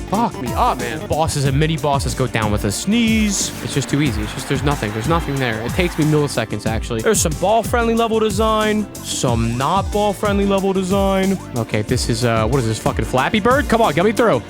Fuck me up, man. Bosses and mini bosses go down with a sneeze. It's just too easy. It's just, there's nothing there. It takes me milliseconds, actually. There's some ball-friendly level design, some not ball-friendly level design. Okay, this is, what is this, fucking Flappy Bird? Come on, get me through.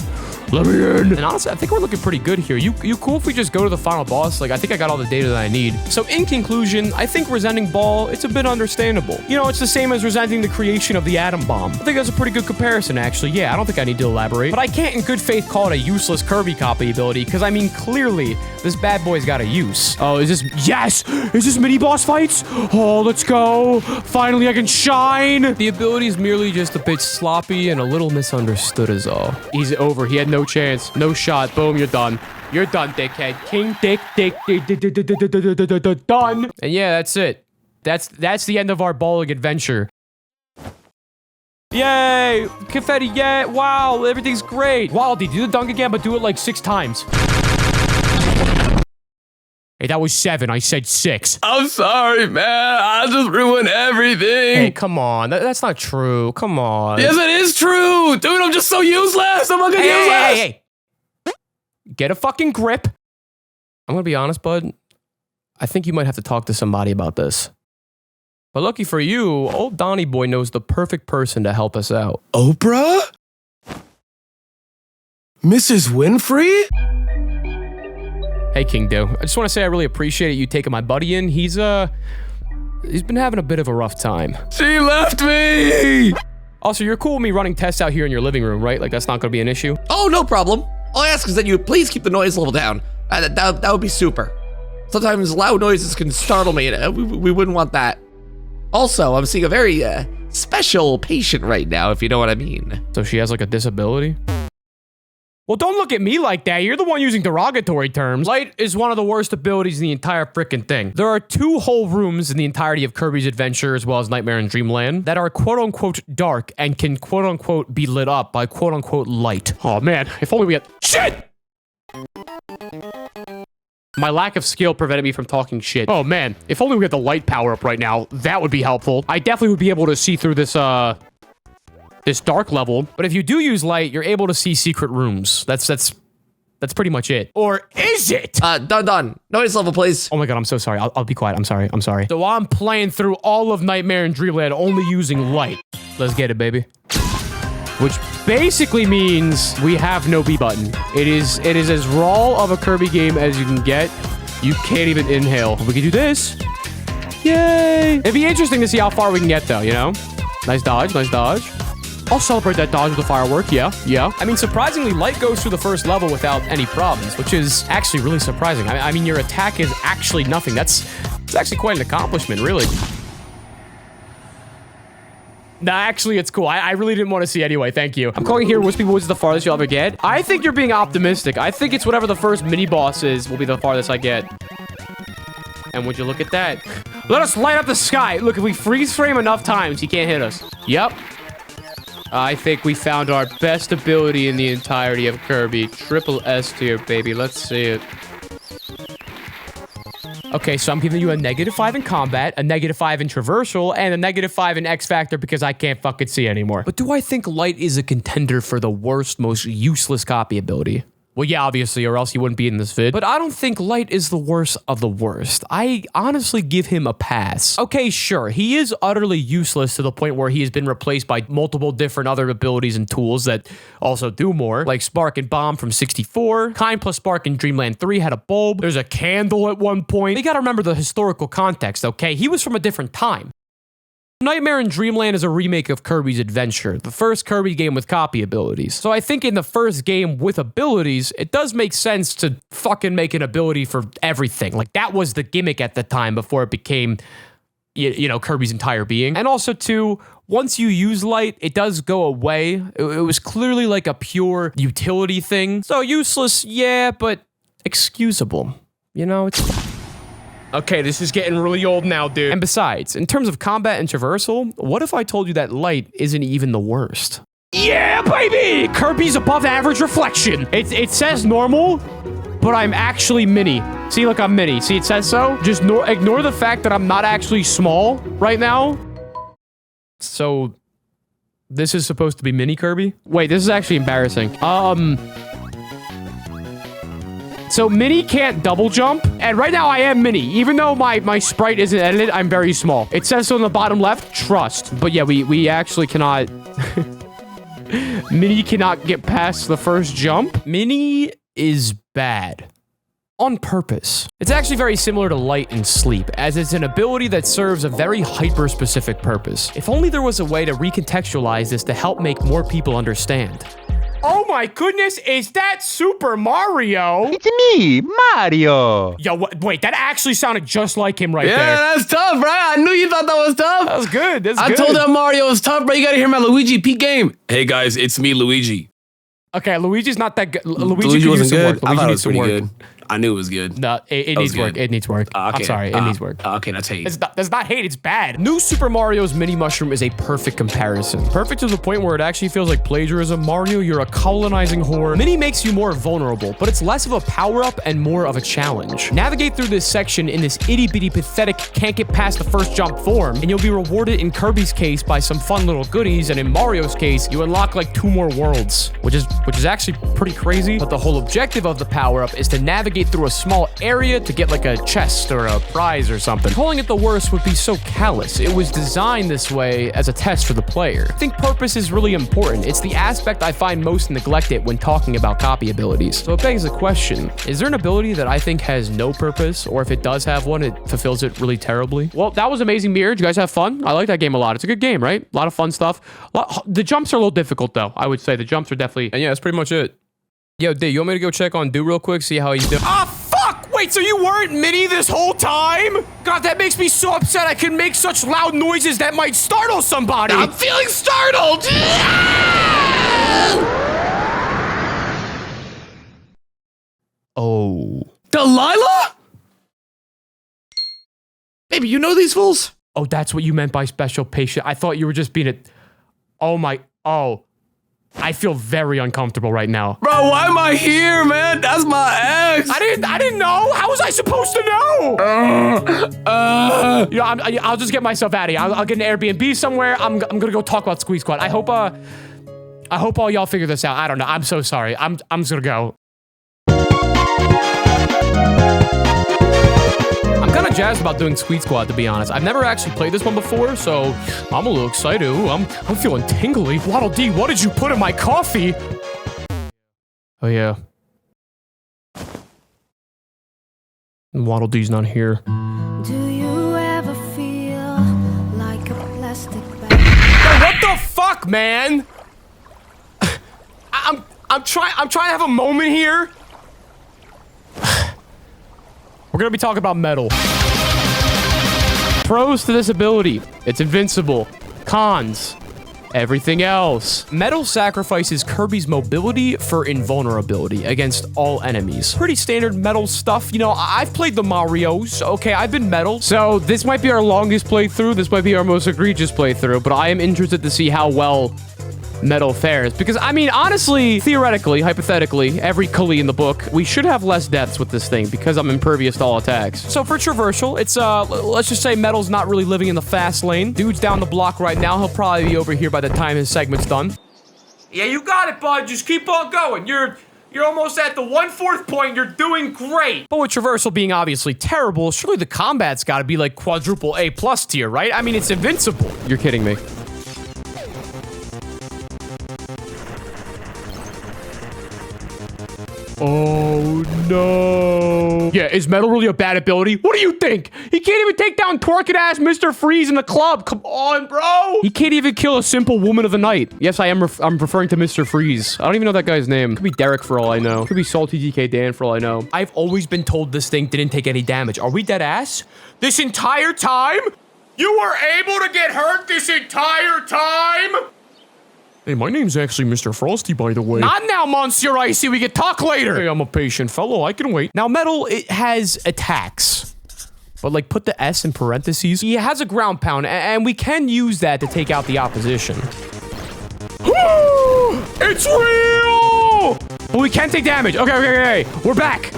Let me in. And honestly, I think we're looking pretty good here. You cool if we just go to the final boss? Like, I think I got all the data that I need. So in conclusion, I think resenting Ball, it's a bit understandable. You know, it's the same as resenting the creation of the atom bomb. I think that's a pretty good comparison, actually. Yeah, I don't think I need to elaborate. But I can't in good faith call it a useless Kirby copy ability, because I mean, clearly, this bad boy's got a use. Oh, is this... Yes! Is this mini boss fights? Oh, let's go. Finally, I can shine. The ability is merely just a bit sloppy and a little misunderstood is all. He's over. He had no chance. No shot. Boom, you're done. You're done, dickhead. King dick done. And yeah, that's it. That's the end of our balling adventure. Yay! Confetti, yay! Wow, everything's great. Waddle Dee, do the dunk again, but do it like 6 times. Hey, that was 7. I said 6. I'm sorry, man. I just ruined everything. Hey, come on. That's not true. Come on. Yes, it is true. Dude, I'm just so useless. I'm fucking useless. Hey. Get a fucking grip. I'm gonna be honest, bud. I think you might have to talk to somebody about this. But lucky for you, old Donnie boy knows the perfect person to help us out. Oprah? Mrs. Winfrey? Hey, King Do. I just want to say I really appreciate you taking my buddy in. He's been having a bit of a rough time. She left me! Also, you're cool with me running tests out here in your living room, right? Like, that's not going to be an issue? Oh, no problem. All I ask is that you please keep the noise level down. That would be super. Sometimes loud noises can startle me, and we wouldn't want that. Also, I'm seeing a very special patient right now, if you know what I mean. So she has, like, a disability? Well, don't look at me like that. You're the one using derogatory terms. Light is one of the worst abilities in the entire frickin' thing. There are 2 whole rooms in the entirety of Kirby's Adventure, as well as Nightmare in Dreamland, that are quote-unquote dark and can quote-unquote be lit up by quote-unquote light. Oh, man. If only we had... Shit! My lack of skill prevented me from talking shit. Oh, man. If only we had the light power up right now, that would be helpful. I definitely would be able to see through this, this dark level. But if you do use light, you're able to see secret rooms. That's pretty much it. Or is it? Done. Noise level, please. Oh my god, I'm so sorry. I'll be quiet. I'm sorry. So I'm playing through all of Nightmare in Dreamland only using light. Let's get it, baby. Which basically means we have no B button. It is as raw of a Kirby game as you can get. You can't even inhale. We can do this. Yay! It'd be interesting to see how far we can get, though, you know? Nice dodge. I'll celebrate that dodge with a firework. Yeah. I mean, surprisingly, Light goes through the first level without any problems, which is actually really surprising. I mean, your attack is actually nothing. It's actually quite an accomplishment, really. Nah, actually, it's cool. I really didn't want to see anyway. Thank you. I'm calling here Wispy Woods is the farthest you'll ever get. I think you're being optimistic. I think it's whatever the first mini-boss is will be the farthest I get. And would you look at that? Let us light up the sky. Look, if we freeze frame enough times, he can't hit us. Yep. I think we found our best ability in the entirety of Kirby. Triple S tier, baby. Let's see it. Okay, so I'm giving you a -5 in combat, a -5 in traversal, and a -5 in X Factor because I can't fucking see anymore. But do I think Light is a contender for the worst, most useless copy ability? Well, yeah, obviously, or else he wouldn't be in this vid. But I don't think Light is the worst of the worst. I honestly give him a pass. Okay, sure, he is utterly useless to the point where he has been replaced by multiple different other abilities and tools that also do more, like Spark and Bomb from 64. Kind plus Spark in Dreamland 3 had a bulb. There's a candle at one point. You gotta remember the historical context, okay? He was from a different time. Nightmare in Dreamland is a remake of Kirby's Adventure, the first Kirby game with copy abilities. So I think in the first game with abilities, it does make sense to fucking make an ability for everything. Like, that was the gimmick at the time before it became, you know, Kirby's entire being. And also, too, once you use Light, it does go away. It was clearly like a pure utility thing. So useless, yeah, but excusable. You know, it's... Okay, this is getting really old now, dude. And besides, in terms of combat and traversal, what if I told you that Light isn't even the worst? Yeah, baby! Kirby's above average reflection. It says normal, but I'm actually mini. See, look, I'm mini. See, it says so? Just ignore the fact that I'm not actually small right now. So, this is supposed to be mini Kirby? Wait, this is actually embarrassing. So mini can't double jump, and right now I am mini. Even though my sprite isn't edited, I'm very small. It says so on the bottom left, trust. But yeah, we actually cannot... Mini cannot get past the first jump. Mini is bad. On purpose. It's actually very similar to Light and Sleep, as it's an ability that serves a very hyper-specific purpose. If only there was a way to recontextualize this to help make more people understand. Oh my goodness, is that Super Mario? It's me, Mario. Yo, wait, that actually sounded just like him right there. Yeah, that's tough, right? I knew you thought that was tough. That was good. That's I good. told that Mario was tough, bro. You gotta hear my Luigi peak game. Hey guys, it's me, Luigi. Okay, Luigi's not that good. Luigi wasn't good. I thought it was pretty good. I knew it was good. No, it needs work. It needs work. Okay. I'm sorry, it needs work. Okay, that's hate. That's not hate, it's bad. New Super Mario's Mini Mushroom is a perfect comparison. Perfect to the point where it actually feels like plagiarism. Mario, you're a colonizing whore. Mini makes you more vulnerable, but it's less of a power-up and more of a challenge. Navigate through this section in this itty-bitty, pathetic, can't get past the first jump form, and you'll be rewarded in Kirby's case by some fun little goodies, and in Mario's case, you unlock like 2 more worlds, which is actually pretty crazy. But the whole objective of the power-up is to navigate through a small area to get like a chest or a prize or something. Calling it the worst would be so callous. It was designed this way as a test for the player. I think purpose is really important. It's the aspect I find most neglected when talking about copy abilities. So it begs the question, is there an ability that I think has no purpose, or if it does have one, it fulfills it really terribly? Well, that was Amazing Mirror. Did you guys have fun? I like that game a lot. It's a good game, right? A lot of fun stuff. The jumps are a little difficult though. I would say the jumps are definitely... And yeah, that's pretty much it. Yo, D, you want me to go check on Do real quick, see how he's doing? Ah, fuck! Wait, so you weren't mini this whole time? God, that makes me so upset. I can make such loud noises that might startle somebody. I'm feeling startled. Oh. Delilah? Baby, you know these fools? Oh, that's what you meant by special patient. I thought you were just being a... Oh my... Oh. I feel very uncomfortable right now. Bro, why am I here, man? That's my ex. I didn't know. How was I supposed to know? You know, I'll just get myself out of here. I'll get an Airbnb somewhere. I'm gonna go talk about Squeeze Squad. I hope all y'all figure this out. I don't know. I'm so sorry. I'm just gonna go. I'm kind of jazzed about doing Squeeze Squad, to be honest. I've never actually played this one before, so I'm a little excited. Ooh, I'm feeling tingly. Waddle Dee, what did you put in my coffee? Oh, yeah. Waddle Dee's not here. Do you ever feel like a plastic bag? Yo, what the fuck? fuck, man? I'm trying to have a moment here. We're gonna be talking about metal. Pros to this ability: it's invincible. Cons: everything else. Metal sacrifices Kirby's mobility for invulnerability against all enemies. Pretty standard metal stuff. You know, I've played the Marios. Okay, I've been metal. So this might be our longest playthrough. This might be our most egregious playthrough, but I am interested to see how well metal fares. Because, I mean, honestly, theoretically, hypothetically, every Kali in the book, we should have less deaths with this thing because I'm impervious to all attacks. So for traversal, it's, let's just say metal's not really living in the fast lane. Dude's down the block right now. He'll probably be over here by the time his segment's done. Yeah, you got it, bud. Just keep on going. You're almost at the 1/4 point. You're doing great. But with traversal being obviously terrible, surely the combat's got to be like quadruple A+ tier, right? I mean, it's invincible. You're kidding me. Oh, no. Yeah, is metal really a bad ability? What do you think? He can't even take down twerking-ass Mr. Freeze in the club. Come on, bro. He can't even kill a simple woman of the night. Yes, I'm referring to Mr. Freeze. I don't even know that guy's name. Could be Derek for all I know. Could be Salty DK Dan for all I know. I've always been told this thing didn't take any damage. Are we dead ass? This entire time? You were able to get hurt this entire time? Hey, my name's actually Mr. Frosty, by the way. Not now, Monsieur Icy. We can talk later. Hey, I'm a patient fellow. I can wait. Now, metal, it has attacks. But, like, put the S in parentheses. He has a ground pound, and we can use that to take out the opposition. It's real! But we can take damage. Okay. We're back.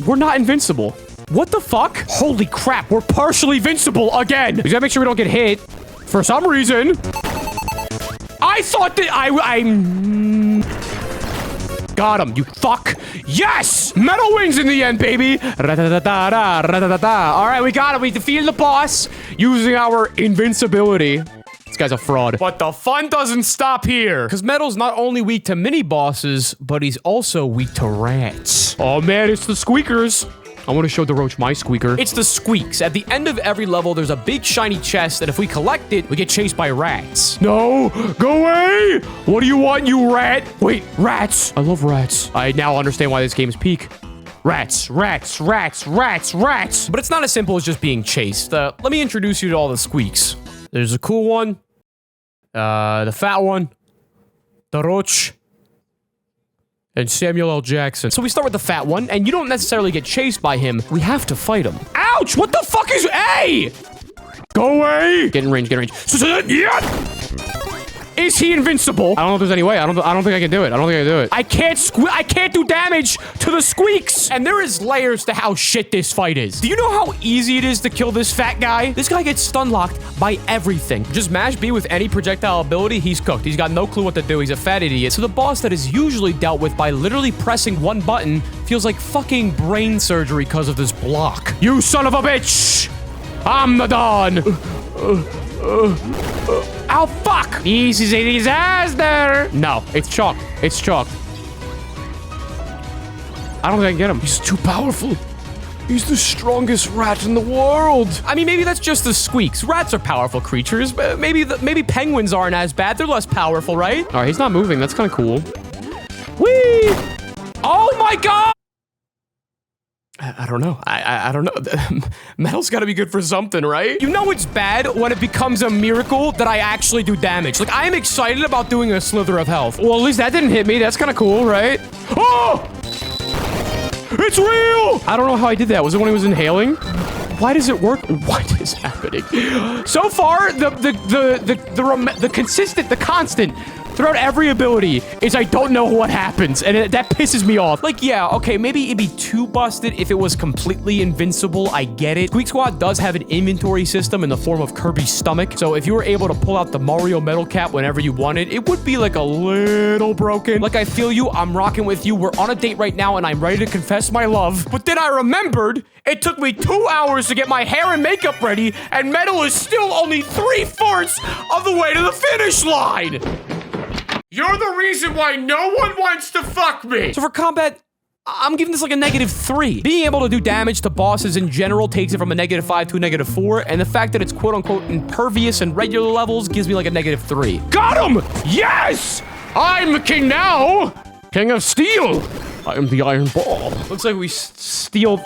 We're not invincible. What the fuck? Holy crap. We're partially invincible again. We gotta make sure we don't get hit. For some reason. I thought that got him, you fuck. Yes! Metal wins in the end, baby. All right, we got it. We defeated the boss using our invincibility. This guy's a fraud. But the fun doesn't stop here. Because Metal's not only weak to mini-bosses, but he's also weak to rats. Oh, man, it's the squeakers. I want to show the roach my squeaker. It's the squeaks. At the end of every level, there's a big shiny chest that if we collect it, we get chased by rats. No, go away! What do you want, you rat? Wait, rats. I love rats. I now understand why this game's peak. Rats. But it's not as simple as just being chased. Let me introduce you to all the squeaks. There's a cool one. The fat one. The roach. And Samuel L. Jackson. So we start with the fat one, and you don't necessarily get chased by him. We have to fight him. Ouch! What the fuck is... Hey! Go away! Get in range. Yeah! Is he invincible? I don't know if there's any way. I don't think I can do it. I can't do damage to the squeaks! And there is layers to how shit this fight is. Do you know how easy it is to kill this fat guy? This guy gets stun locked by everything. Just mash B with any projectile ability, he's cooked. He's got no clue what to do. He's a fat idiot. So the boss that is usually dealt with by literally pressing one button feels like fucking brain surgery because of this block. You son of a bitch! I'm the Dawn! Oh, fuck! This is a disaster! No, it's chalk. I don't think I can get him. He's too powerful. He's the strongest rat in the world. I mean, maybe that's just the squeaks. Rats are powerful creatures, but maybe penguins aren't as bad. They're less powerful, right? All right, he's not moving. That's kind of cool. Whee! Oh my god! I don't know. I don't know. Metal's gotta be good for something, right? You know it's bad when it becomes a miracle that I actually do damage. Like, I am excited about doing a slither of health. Well, at least that didn't hit me. That's kind of cool, right? Oh! It's real! I don't know how I did that. Was it when he was inhaling? Why does it work? What is happening? So far, the constant throughout every ability is I don't know what happens, and that pisses me off. Like, yeah, okay, maybe it'd be too busted if it was completely invincible. I get it. Squeak Squad does have an inventory system in the form of Kirby's stomach, so if you were able to pull out the Mario metal cap whenever you wanted, it would be like a little broken. Like, I feel you. I'm rocking with you. We're on a date right now, and I'm ready to confess my love. But then I remembered it took me 2 hours to get my hair and makeup ready, and metal is still only 3/4 of the way to the finish line. You're the reason why no one wants to fuck me. So for combat, I'm giving this like a -3. Being able to do damage to bosses in general takes it from a -5 to a -4, and the fact that it's quote-unquote impervious in regular levels gives me like a -3. Got him! Yes! I'm the king now! King of Steel! I am the Iron Ball. Looks like we steal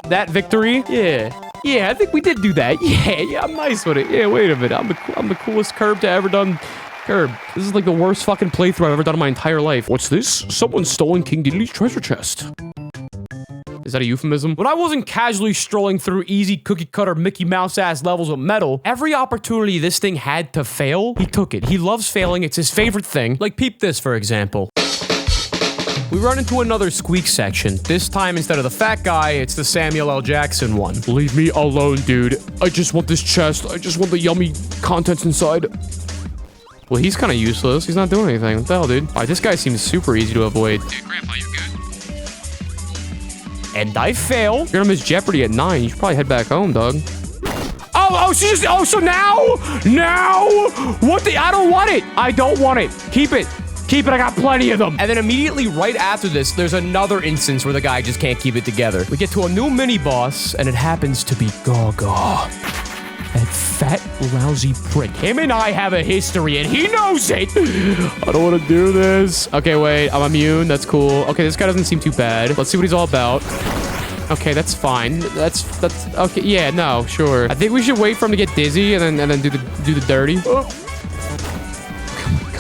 that victory. Yeah, I think we did do that. Yeah, I'm nice with it. Yeah, wait a minute. I'm the coolest Kirb to ever done Kirb. This is like the worst fucking playthrough I've ever done in my entire life. What's this? Someone's stolen King Delila's treasure chest. Is that a euphemism? When I wasn't casually strolling through easy cookie-cutter Mickey Mouse-ass levels of Metal, every opportunity this thing had to fail, he took it. He loves failing. It's his favorite thing. Like, peep this, for example. We run into another squeak section. This time, instead of the fat guy, it's the Samuel L. Jackson one. Leave me alone, dude. I just want this chest. I just want the yummy contents inside. Well, he's kind of useless. He's not doing anything. What the hell, dude? All right, this guy seems super easy to avoid. Dude, Grandpa, you're good. And I fail. You're gonna miss Jeopardy at 9. You should probably head back home, dog. So now? What the? I don't want it. I don't want it. Keep it. Keep it, I got plenty of them. And then immediately right after this, there's another instance where the guy just can't keep it together. We get to a new mini-boss, and it happens to be Gaga. That fat, lousy prick. Him and I have a history, and he knows it. I don't want to do this. Okay, wait, I'm immune. That's cool. Okay, this guy doesn't seem too bad. Let's see what he's all about. Okay, that's fine. That's okay. Yeah, no, sure. I think we should wait for him to get dizzy and then do the dirty. Oh.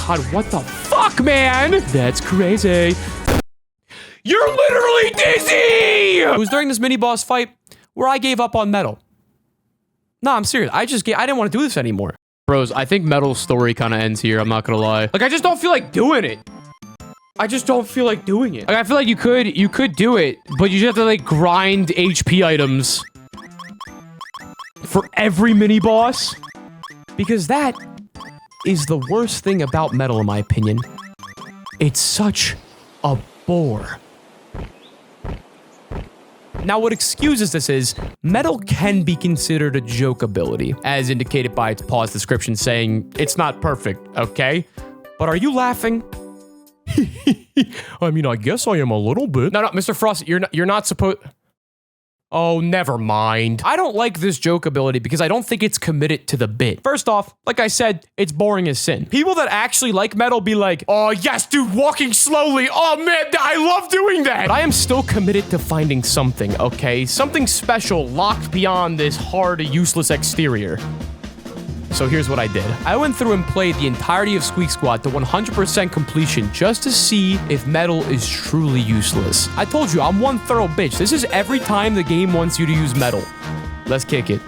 God, what the fuck, man? That's crazy. You're literally dizzy! It was during this mini-boss fight where I gave up on Metal. No, I'm serious. I didn't want to do this anymore. Bros, I think Metal's story kind of ends here. I'm not gonna lie. Like, I just don't feel like doing it. I just don't feel like doing it. Like, I feel like you could do it, but you just have to, like, grind HP items for every mini-boss. Because that is the worst thing about Metal, in my opinion. It's such a bore. Now, what excuses this is, Metal can be considered a joke ability, as indicated by its pause description saying, it's not perfect, okay? But are you laughing? I mean, I guess I am a little bit. No, Mr. Frost, you're not supposed... Oh, never mind. I don't like this joke ability because I don't think it's committed to the bit. First off, like I said, it's boring as sin. People that actually like Metal be like, oh yes, dude, walking slowly. Oh man, I love doing that. But I am still committed to finding something, okay? Something special locked beyond this hard, useless exterior. So here's what I did. I went through and played the entirety of Squeak Squad to 100% completion just to see if Metal is truly useless. I told you, I'm one thorough bitch. This is every time the game wants you to use Metal. Let's kick it.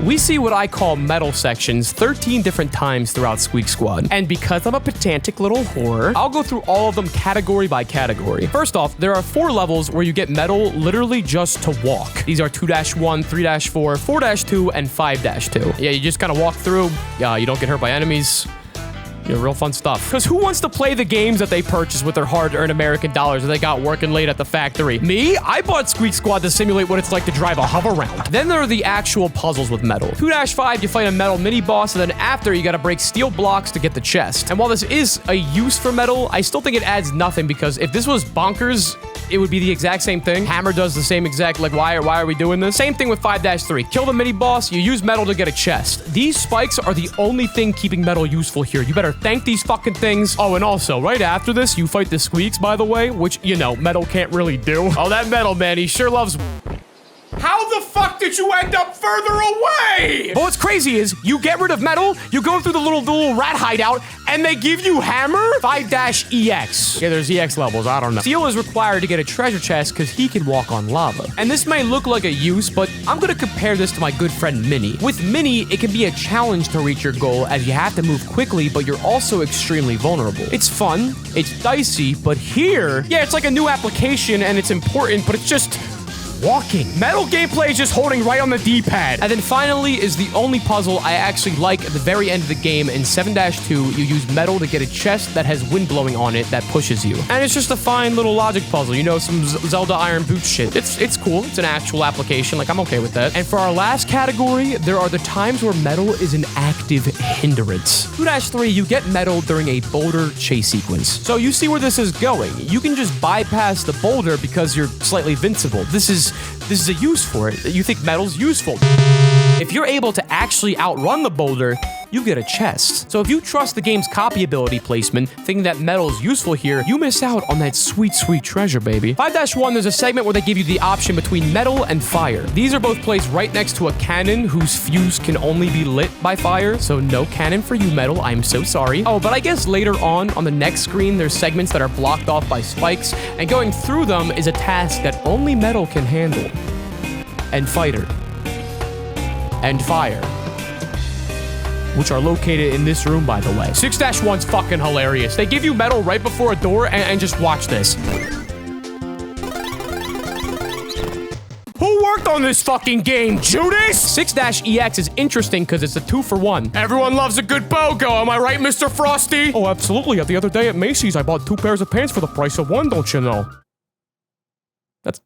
We see what I call Metal sections 13 different times throughout Squeak Squad. And because I'm a pedantic little whore, I'll go through all of them category by category. First off, there are 4 levels where you get Metal literally just to walk. These are 2-1, 3-4, 4-2, and 5-2. Yeah, you just kind of walk through. You don't get hurt by enemies. Yeah, real fun stuff. Because who wants to play the games that they purchase with their hard-earned American dollars that they got working late at the factory? Me? I bought Squeak Squad to simulate what it's like to drive a hover round. Then there are the actual puzzles with Metal. 2-5, you fight a Metal mini-boss, and then after, you gotta break steel blocks to get the chest. And while this is a use for Metal, I still think it adds nothing because if this was bonkers, it would be the exact same thing. Hammer does the same exact, like, why are we doing this? Same thing with 5-3. Kill the mini-boss, you use Metal to get a chest. These spikes are the only thing keeping Metal useful here. You better thank these fucking things. Oh, and also, right after this, you fight the Squeaks, by the way, which, you know, Metal can't really do. Oh, that Metal, man, he sure loves... How the fuck did you end up further away? But what's crazy is, you get rid of Metal, you go through the little rat hideout, and they give you Hammer? 5-EX. Yeah, there's EX levels, I don't know. Steel is required to get a treasure chest because he can walk on lava. And this may look like a use, but I'm gonna compare this to my good friend Minnie. With Minnie, it can be a challenge to reach your goal as you have to move quickly, but you're also extremely vulnerable. It's fun, it's dicey, but here, yeah, it's like a new application and it's important, but it's just... walking. Metal gameplay is just holding right on the D-pad. And then finally is the only puzzle I actually like at the very end of the game. In 7-2, you use metal to get a chest that has wind blowing on it that pushes you. And it's just a fine little logic puzzle, you know, some Zelda Iron Boots shit. It's cool. It's an actual application. Like, I'm okay with that. And for our last category, there are the times where metal is an active hindrance. 2-3, you get metal during a boulder chase sequence. So you see where this is going. You can just bypass the boulder because you're slightly invincible. This is a use for it. You think metal's useful. If you're able to actually outrun the boulder, you get a chest. So if you trust the game's copy ability placement, thinking that metal is useful here, you miss out on that sweet, sweet treasure, baby. 5-1, there's a segment where they give you the option between metal and fire. These are both placed right next to a cannon whose fuse can only be lit by fire, so no cannon for you, metal. I'm so sorry. Oh, but I guess later on the next screen, there's segments that are blocked off by spikes, and going through them is a task that only metal can handle. And fighter. And fire. Which are located in this room, by the way. 6-1's fucking hilarious. They give you metal right before a door, and just watch this. Who worked on this fucking game, Judas? 6-EX is interesting because it's a 2-for-1. Everyone loves a good BOGO, am I right, Mr. Frosty? Oh, absolutely. The other day at Macy's, I bought 2 pairs of pants for the price of 1, don't you know?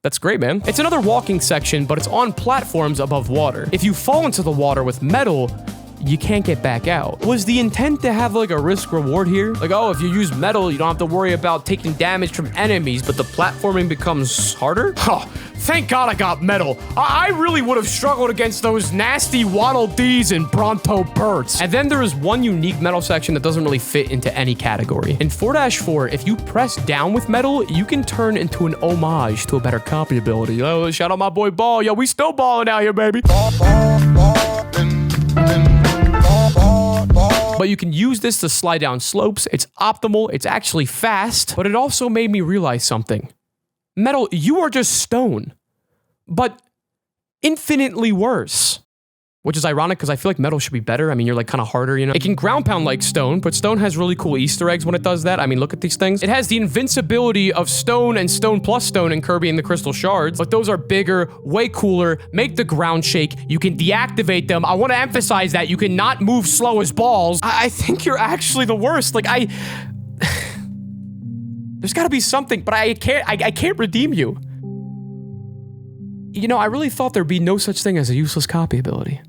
That's great, man. It's another walking section, but it's on platforms above water. If you fall into the water with metal, you can't get back out. Was the intent to have like a risk reward here? Like, oh, if you use metal, you don't have to worry about taking damage from enemies, but the platforming becomes harder? Huh, thank God I got metal. I really would have struggled against those nasty Waddle Dees and Bronto Birds. And then there is one unique metal section that doesn't really fit into any category. In 4-4, if you press down with metal, you can turn into an homage to a better copy ability. Yo, shout out my boy Ball. Yo, we still balling out here, baby. But you can use this to slide down slopes. It's optimal. It's actually fast. But it also made me realize something. Metal, you are just stone. But infinitely worse. Which is ironic because I feel like metal should be better. I mean, you're like kind of harder, you know? It can ground pound like stone, but stone has really cool Easter eggs when it does that. I mean, look at these things. It has the invincibility of stone and stone plus stone in Kirby and the Crystal Shards, but those are bigger, way cooler, make the ground shake. You can deactivate them. I want to emphasize that you cannot move slow as balls. I think you're actually the worst. Like, there's got to be something, but I can't redeem you. You know, I really thought there'd be no such thing as a useless copy ability.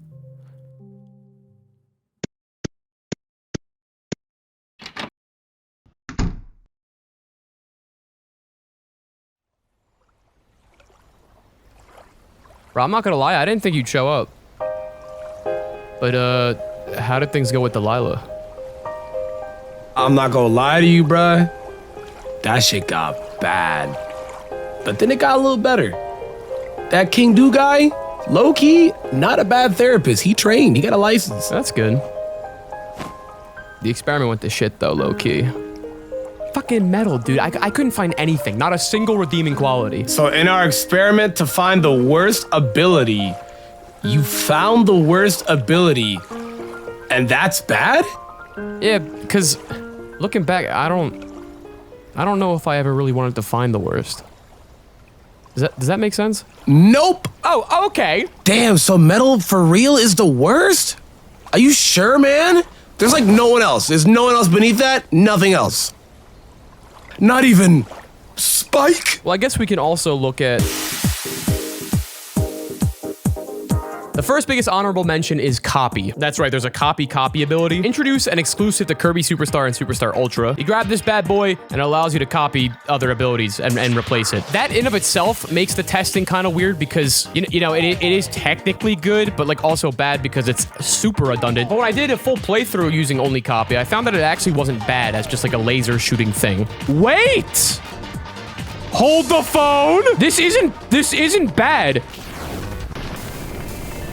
Bro, I'm not gonna lie, I didn't think you'd show up. But, how did things go with Delilah? I'm not gonna lie to you, bruh. That shit got bad. But then it got a little better. That King Do guy, low-key, not a bad therapist. He trained, he got a license. That's good. The experiment went to shit, though, low-key. Fucking metal, dude. I couldn't find anything. Not a single redeeming quality. So in our experiment to find the worst ability, you found the worst ability, and that's bad? Yeah, because looking back, I don't know if I ever really wanted to find the worst. Does that make sense? Nope. Oh, okay. Damn, so metal for real is the worst? Are you sure, man? There's like no one else. There's no one else beneath that? Nothing else. Not even Spike? Well, I guess we can also look at... The first biggest honorable mention is copy. That's right, there's a copy ability. Introduce an exclusive to Kirby Superstar and Superstar Ultra. You grab this bad boy, and it allows you to copy other abilities and replace it. That in of itself makes the testing kind of weird because, you know, it is technically good, but like also bad because it's super redundant. But when I did a full playthrough using only copy, I found that it actually wasn't bad as just like a laser shooting thing. Wait! Hold the phone! This isn't bad.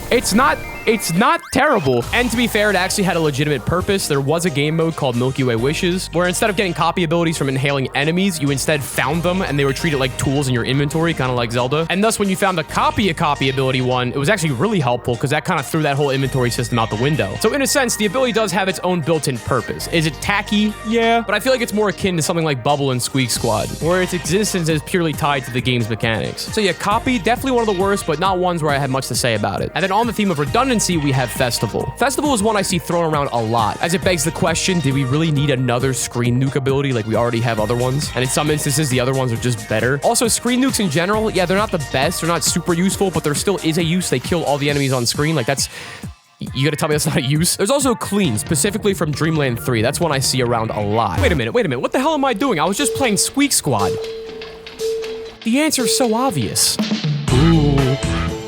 It's not It's not terrible. And to be fair, it actually had a legitimate purpose. There was a game mode called Milky Way Wishes, where instead of getting copy abilities from inhaling enemies, you instead found them and they were treated like tools in your inventory, kind of like Zelda. And thus, when you found a copy ability one, it was actually really helpful because that kind of threw that whole inventory system out the window. So in a sense, the ability does have its own built-in purpose. Is it tacky? Yeah, but I feel like it's more akin to something like Bubble and Squeak Squad, where its existence is purely tied to the game's mechanics. So yeah, copy, definitely one of the worst, but not ones where I had much to say about it. And then on the theme of redundancy, we have Festival. Festival is one I see thrown around a lot, as it begs the question, did we really need another screen nuke ability like we already have other ones? And in some instances, the other ones are just better. Also, screen nukes in general, yeah, they're not the best, they're not super useful, but there still is a use. They kill all the enemies on screen. Like, that's... You gotta tell me that's not a use? There's also Clean, specifically from Dreamland 3. That's one I see around a lot. Wait a minute. What the hell am I doing? I was just playing Squeak Squad. The answer's so obvious.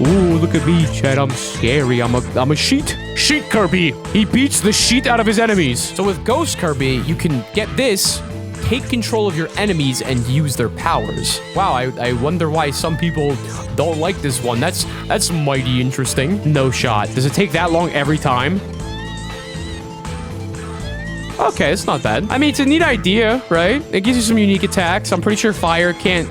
Ooh, look at me, Chad. I'm scary. I'm a sheet. Sheet Kirby. He beats the sheet out of his enemies. So with Ghost Kirby, you can get this, take control of your enemies, and use their powers. Wow, I wonder why some people don't like this one. That's mighty interesting. No shot. Does it take that long every time? Okay, it's not bad. I mean, it's a neat idea, right? It gives you some unique attacks. I'm pretty sure fire can't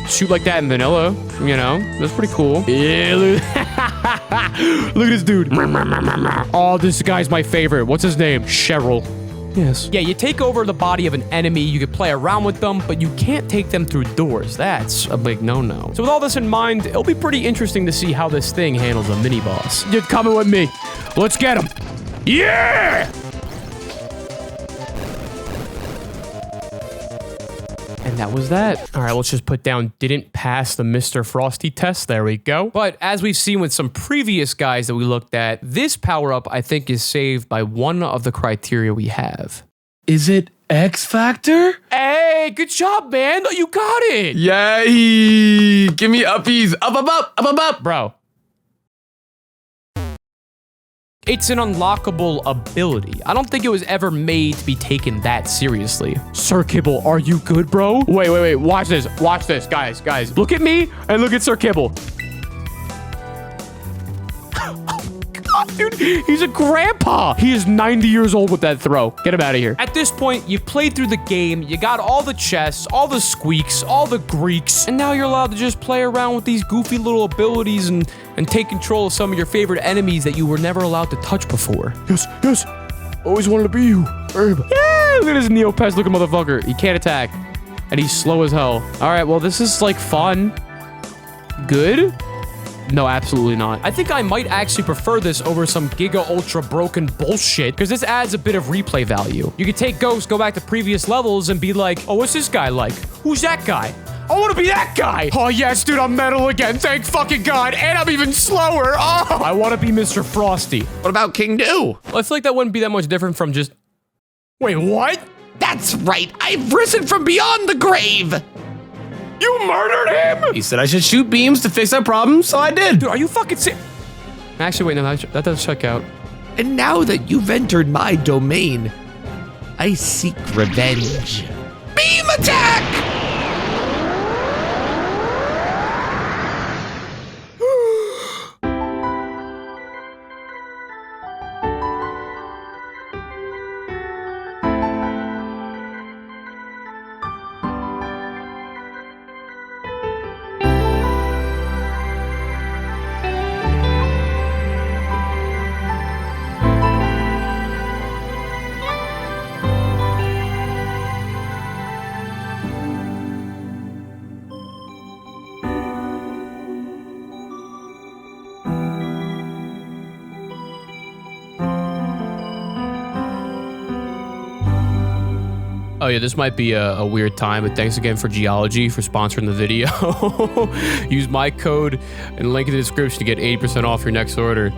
shoot like that in vanilla, you know? That's pretty cool. Yeah, look at this dude. Oh, this guy's my favorite. What's his name? Cheryl. Yes. Yeah, you take over the body of an enemy, you can play around with them, but you can't take them through doors. That's a big no-no. So with all this in mind, it'll be pretty interesting to see how this thing handles a mini-boss. You're coming with me. Let's get him. Yeah! And that was that. All right, let's just put down didn't pass the Mr. Frosty test. There we go. But as we've seen with some previous guys that we looked at, this power-up, I think, is saved by one of the criteria we have. Is it X Factor? Hey, good job, man. You got it. Yay! Give me uppies. Up. Bro. It's an unlockable ability. I don't think it was ever made to be taken that seriously. Sir Kibble, are you good, bro? Wait. Watch this. Watch this, guys. Look at me and look at Sir Kibble. God, dude, he's a grandpa. He is 90 years old with that throw. Get him out of here. At this point, you've played through the game. You got all the chests, all the squeaks, all the Greeks, and now you're allowed to just play around with these goofy little abilities and take control of some of your favorite enemies that you were never allowed to touch before. Yes. Always wanted to be you. Yeah, look at this Neopets looking motherfucker. He can't attack, and he's slow as hell. All right, well, this is like fun. Good? No, absolutely not. I think I might actually prefer this over some Giga Ultra broken bullshit, because this adds a bit of replay value. You could take Ghost, go back to previous levels, and be like, oh, what's this guy like? Who's that guy? I want to be that guy. Oh, yes, dude, I'm metal again. Thank fucking God. And I'm even slower. Oh, I want to be Mr. Frosty. What about King Do? Well, I feel like that wouldn't be that much different from just... Wait, what? That's right. I've risen from beyond the grave. You murdered him? He said I should shoot beams to fix that problem, so I did. Dude, are you fucking sick? Actually, wait, no, that does check out. And now that you've entered my domain, I seek revenge. Beam attack! Oh yeah, this might be a weird time, but thanks again for Geology for sponsoring the video. Use my code and link in the description to get 80% off your next order.